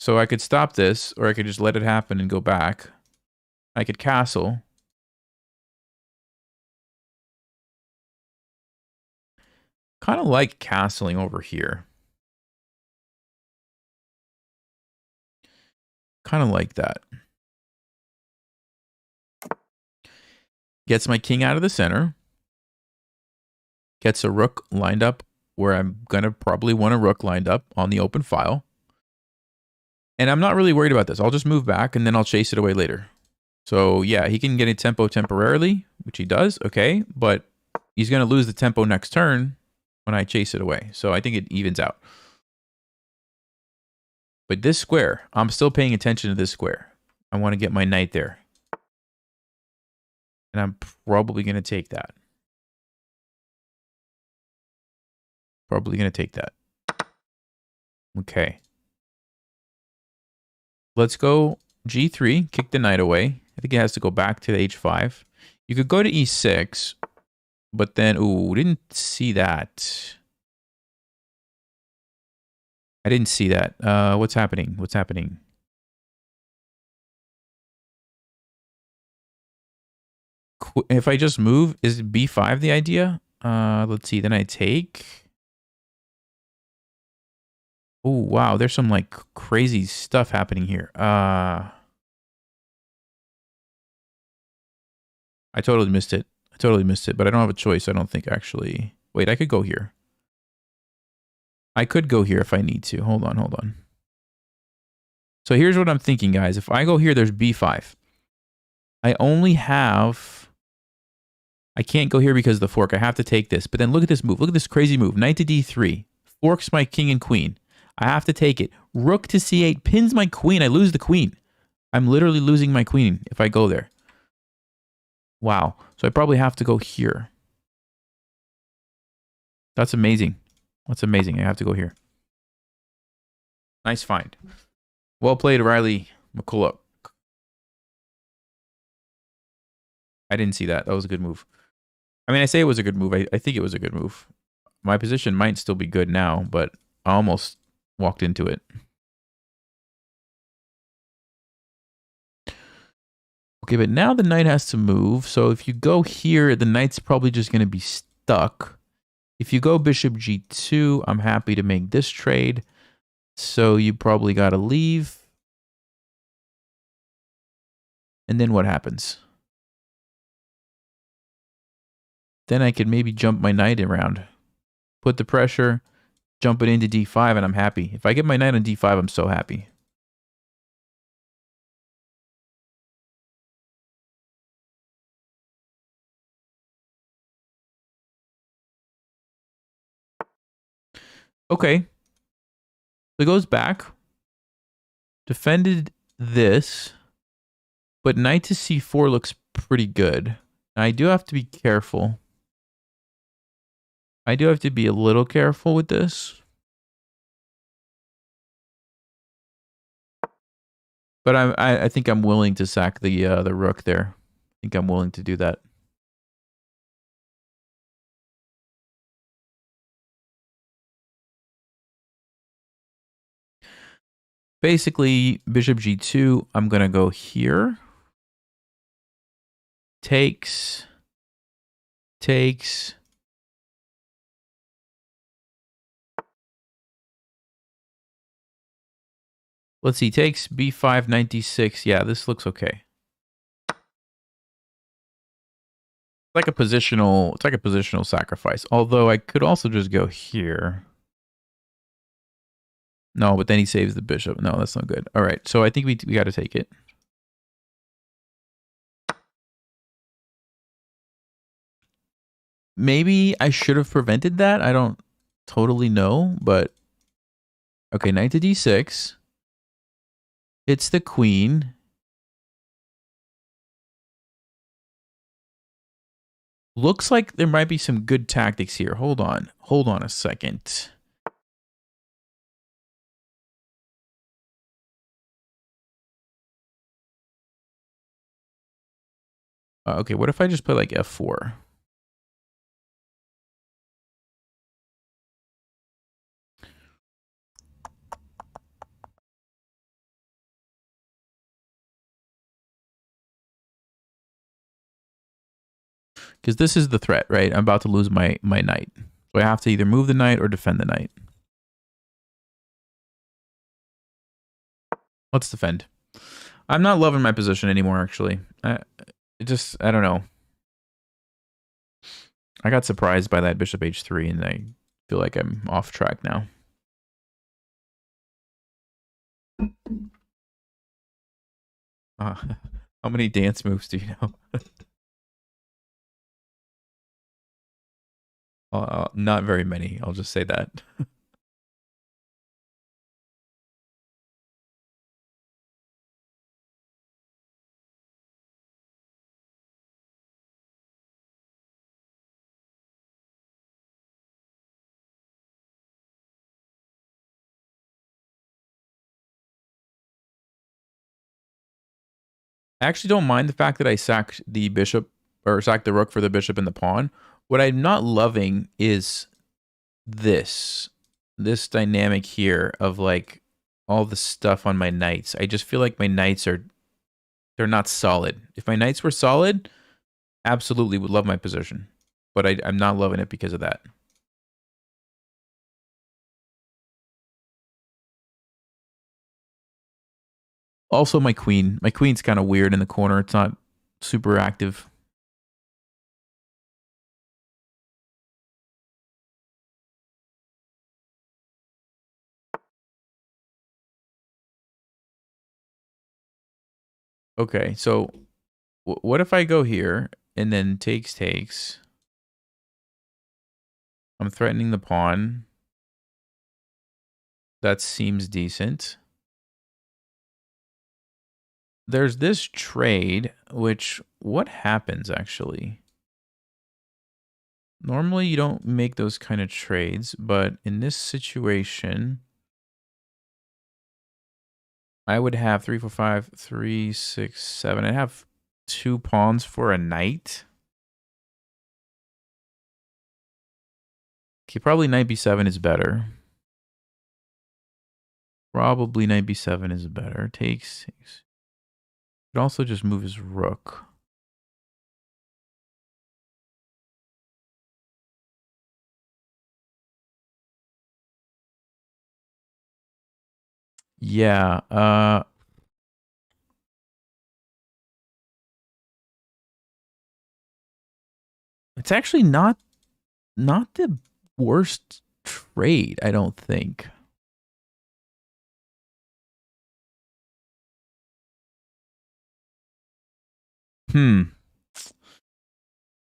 A: So I could stop this, or I could just let it happen and go back. I could castle. Kind of like castling over here. Kind of like that. Gets my king out of the center. Gets a rook lined up where I'm going to probably want a rook lined up on the open file. And I'm not really worried about this. I'll just move back and then I'll chase it away later. So yeah, he can get a tempo temporarily, which he does. Okay, but he's going to lose the tempo next turn when I chase it away. So I think it evens out. But this square, I'm still paying attention to this square. I want to get my knight there. And I'm probably going to take that. Probably going to take that. Okay. Let's go g3, kick the knight away. I think it has to go back to the h5. You could go to e6, but then, ooh, didn't see that. I didn't see that. What's happening? What's happening? If I just move, is b5 the idea? Let's see. Then I take. Oh, wow. There's some like crazy stuff happening here. I totally missed it. I totally missed it, but I don't have a choice. I don't think actually. Wait, I could go here. I could go here if I need to. Hold on, hold on. So here's what I'm thinking, guys. If I go here, there's b5. I only have... I can't go here because of the fork. I have to take this. But then look at this move. Look at this crazy move. Knight to d3. Forks my king and queen. I have to take it. Rook to c8. Pins my queen. I lose the queen. I'm literally losing my queen if I go there. Wow. So I probably have to go here. That's amazing. That's amazing. I have to go here. Nice find. Well played, Riley McCulloch. I didn't see that. That was a good move. I mean, I say it was a good move. I think it was a good move. My position might still be good now, but I almost walked into it. Okay, but now the knight has to move. So if you go here, the knight's probably just going to be stuck. If you go bishop g2, I'm happy to make this trade. So you probably got to leave. And then what happens? Then I could maybe jump my knight around. Put the pressure, jump it into d5, and I'm happy. If I get my knight on d5, I'm so happy. Okay. So it goes back. Defended this. But knight to c4 looks pretty good. I do have to be careful. I do have to be a little careful with this. But I think I'm willing to sack the rook there. I think I'm willing to do that. Basically, bishop g2, I'm going to go here. Takes. Takes. Let's see, takes b5, knight d6. Yeah, this looks okay. It's like a positional sacrifice. Although I could also just go here. No, but then he saves the bishop. No, that's not good. All right, so I think we got to take it. Maybe I should have prevented that. I don't totally know, but okay, knight to d6. It's the queen. Looks like there might be some good tactics here. Hold on. Hold on a second. Okay, what if I just play like f4? Because this is the threat, right? I'm about to lose my knight. So I have to either move the knight or defend the knight. Let's defend. I'm not loving my position anymore, actually. I don't know. I got surprised by that bishop h3, and I feel like I'm off track now. How many dance moves do you know? Not very many. I'll just say that. I actually don't mind the fact that I sacked the bishop, or sacked the rook for the bishop and the pawn. What I'm not loving is this dynamic here of like all the stuff on my knights. I just feel like my knights they're not solid. If my knights were solid, absolutely would love my position. But I'm not loving it because of that. Also, my queen. My queen's kind of weird in the corner. It's not super active. Okay, so what if I go here and then takes? I'm threatening the pawn. That seems decent. There's this trade, which, what happens actually? Normally you don't make those kind of trades, but in this situation, I would have 3, 4, 5, 3, 6, 7. I'd have 2 pawns for a knight. Okay, probably knight b7 is better. Probably knight b7 is better. Takes. Could also just move his rook. Yeah, it's actually not the worst trade, I don't think.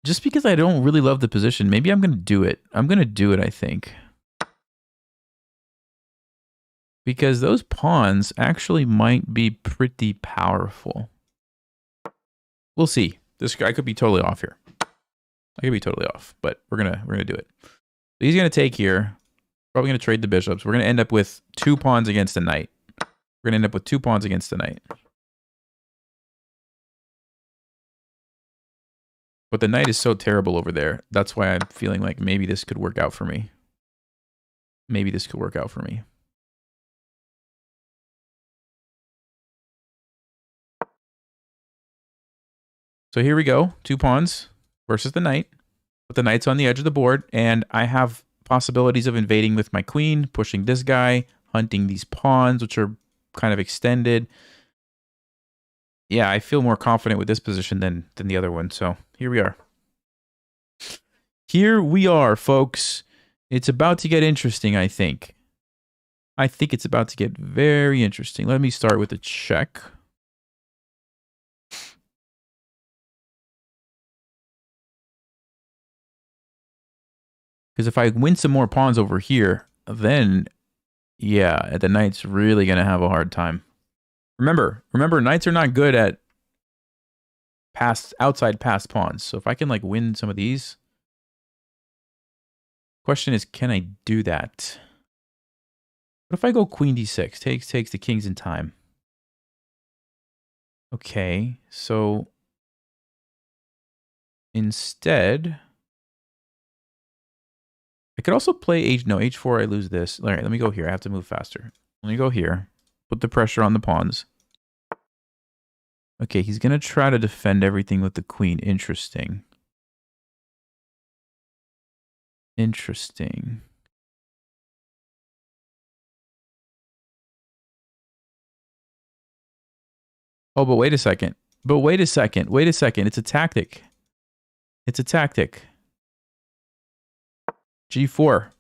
A: Just because I don't really love the position, maybe I'm going to do it. I'm going to do it, I think. Because those pawns actually might be pretty powerful. We'll see. This guy could be totally off here. I could be totally off, but we're gonna do it. He's gonna take here. Probably gonna trade the bishops. We're gonna end up with 2 pawns against a knight. We're gonna end up with 2 pawns against a knight. But the knight is so terrible over there. That's why I'm feeling like maybe this could work out for me. Maybe this could work out for me. So here we go. 2 pawns versus the knight. But the knight's on the edge of the board, and I have possibilities of invading with my queen, pushing this guy, hunting these pawns, which are kind of extended. Yeah, I feel more confident with this position than the other one. So here we are. Here we are, folks. It's about to get interesting, I think. I think it's about to get very interesting. Let me start with a check. Because if I win some more pawns over here, then, yeah, the knight's really going to have a hard time. Remember, knights are not good at outside passed pawns. So if I can, like, win some of these... Question is, can I do that? What if I go queen d6? Takes the king's in time. Okay, so... Instead... I could also play h4, I lose this. All right, let me go here. I have to move faster. Let me go here. Put the pressure on the pawns. Okay, he's going to try to defend everything with the queen. Interesting. Interesting. Oh, but wait a second. But wait a second. Wait a second. It's a tactic. It's a tactic. G4.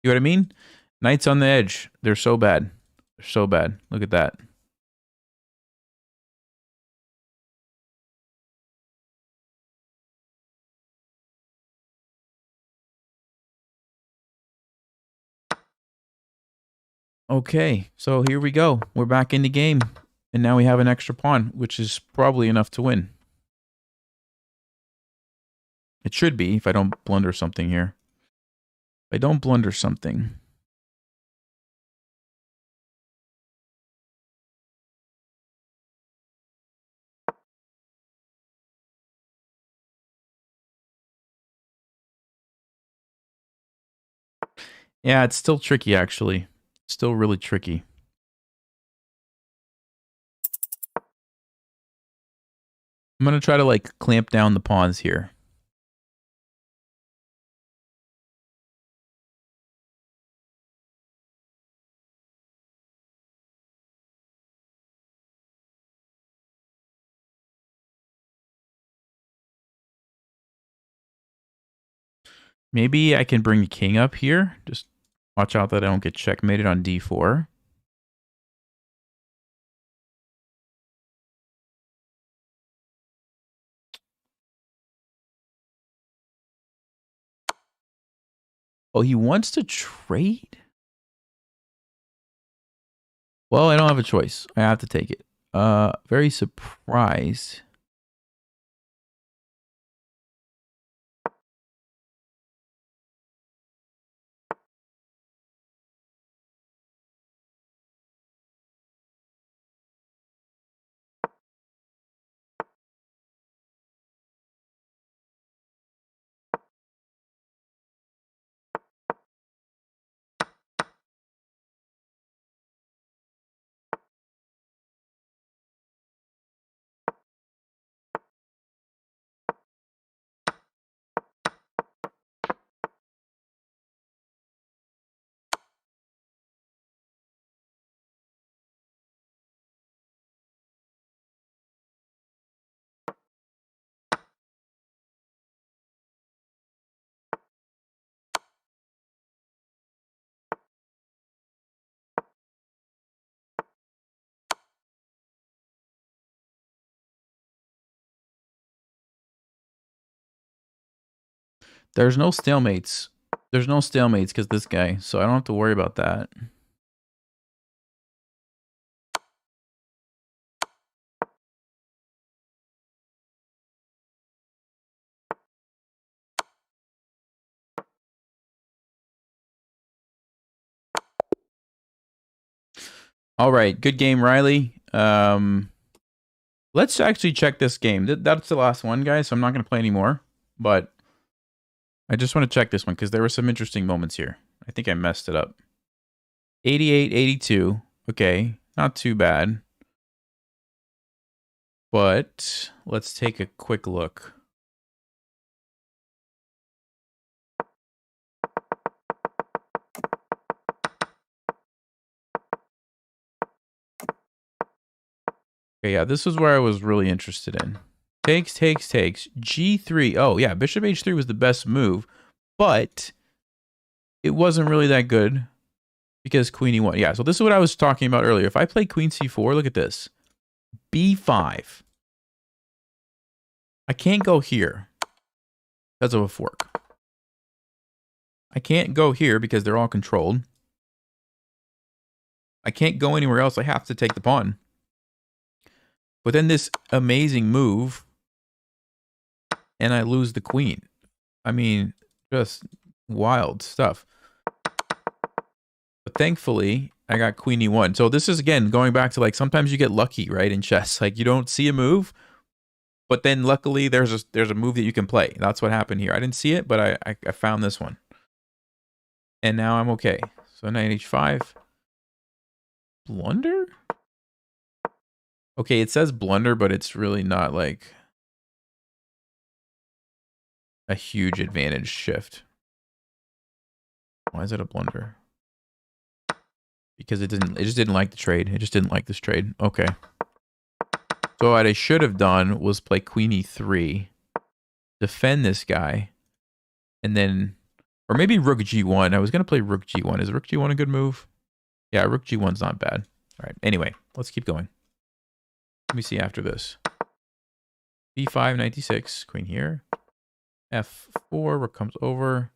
A: You know what I mean? Knights on the edge. They're so bad. They're so bad. Look at that. Okay, so here we go. We're back in the game. And now we have an extra pawn, which is probably enough to win. It should be, if I don't blunder something here. If I don't blunder something. Yeah, it's still tricky, actually. Still really tricky. I'm going to try to, like, clamp down the pawns here. Maybe I can bring the king up here. Just watch out that I don't get checkmated on d4. Oh, he wants to trade? Well, I don't have a choice. I have to take it. Very surprised. There's no stalemates. There's no stalemates because this guy, so I don't have to worry about that. All right, good game, Riley. Let's actually check this game. That's the last one, guys, so I'm not going to play anymore. But I just want to check this one because there were some interesting moments here. I think I messed it up. 88, 82. Okay, not too bad. But let's take a quick look. Okay, yeah, this is where I was really interested in. Takes, takes, takes. G3. Oh, yeah, bishop h3 was the best move, but it wasn't really that good because queen e1. Yeah, so this is what I was talking about earlier. If I play queen c4, look at this. b5. I can't go here because of a fork. I can't go here because they're all controlled. I can't go anywhere else. I have to take the pawn. But then this amazing move, and I lose the queen. I mean, just wild stuff. But thankfully, I got queen e1. So this is, again, going back to, like, sometimes you get lucky, right, in chess. Like, you don't see a move, but then luckily there's a move that you can play. That's what happened here. I didn't see it, but I found this one. And now I'm okay. So knight h5. Blunder? Okay, it says blunder, but it's really not, like, a huge advantage shift. Why is it a blunder? Because it just didn't like the trade. It just didn't like this trade. Okay. So what I should have done was play queen e3, defend this guy, and then, or maybe rook g1. I was going to play rook g1. Is rook g1 a good move? Yeah, rook g1's not bad. All right. Anyway, let's keep going. Let me see after this. b5, 96, queen here. f4, rook comes over.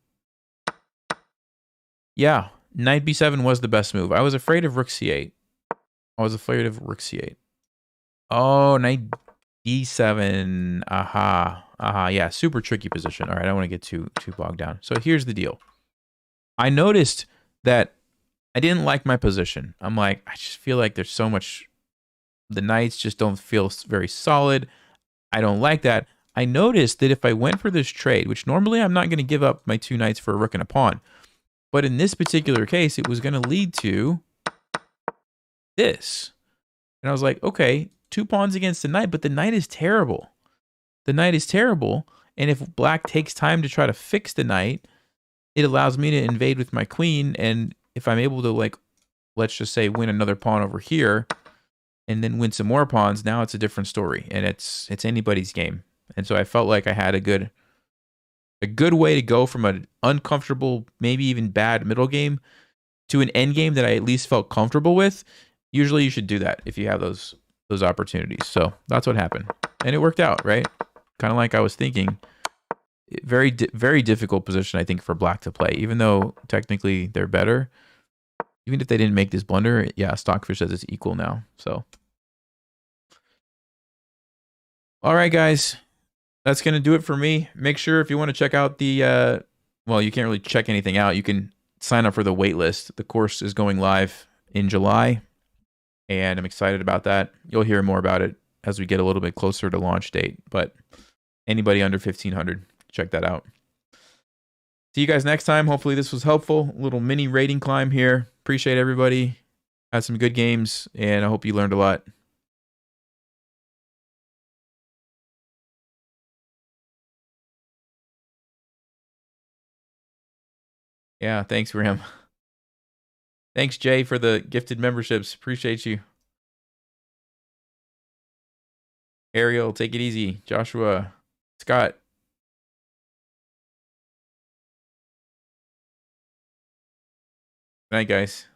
A: Yeah, knight b7 was the best move. I was afraid of rook c8. I was afraid of rook c8. Oh, knight d7. Aha. Aha. Yeah, super tricky position. All right, I don't want to get too bogged down. So here's the deal. I noticed that I didn't like my position. I'm like, I just feel like there's so much. The knights just don't feel very solid. I don't like that. I noticed that if I went for this trade, which normally I'm not going to give up my 2 knights for a rook and a pawn, but in this particular case, it was going to lead to this. And I was like, okay, 2 pawns against the knight, but the knight is terrible. The knight is terrible. And if black takes time to try to fix the knight, it allows me to invade with my queen. And if I'm able to, like, let's just say win another pawn over here and then win some more pawns, now it's a different story. And it's anybody's game. And so I felt like I had a good way to go from an uncomfortable, maybe even bad middle game to an end game that I at least felt comfortable with. Usually you should do that if you have those opportunities. So that's what happened. And it worked out, right? Kind of like I was thinking. Very difficult position, I think, for black to play. Even though technically they're better. Even if they didn't make this blunder, yeah, Stockfish says it's equal now. So, all right, guys. That's going to do it for me. Make sure if you want to check out the, well, you can't really check anything out. You can sign up for the waitlist. The course is going live in July, and I'm excited about that. You'll hear more about it as we get a little bit closer to launch date, but anybody under 1,500, check that out. See you guys next time. Hopefully this was helpful. A little mini rating climb here. Appreciate everybody. Had some good games, and I hope you learned a lot. Yeah, thanks, Graham. Thanks, Jay, for the gifted memberships. Appreciate you. Ariel, take it easy. Joshua, Scott. Good night, guys.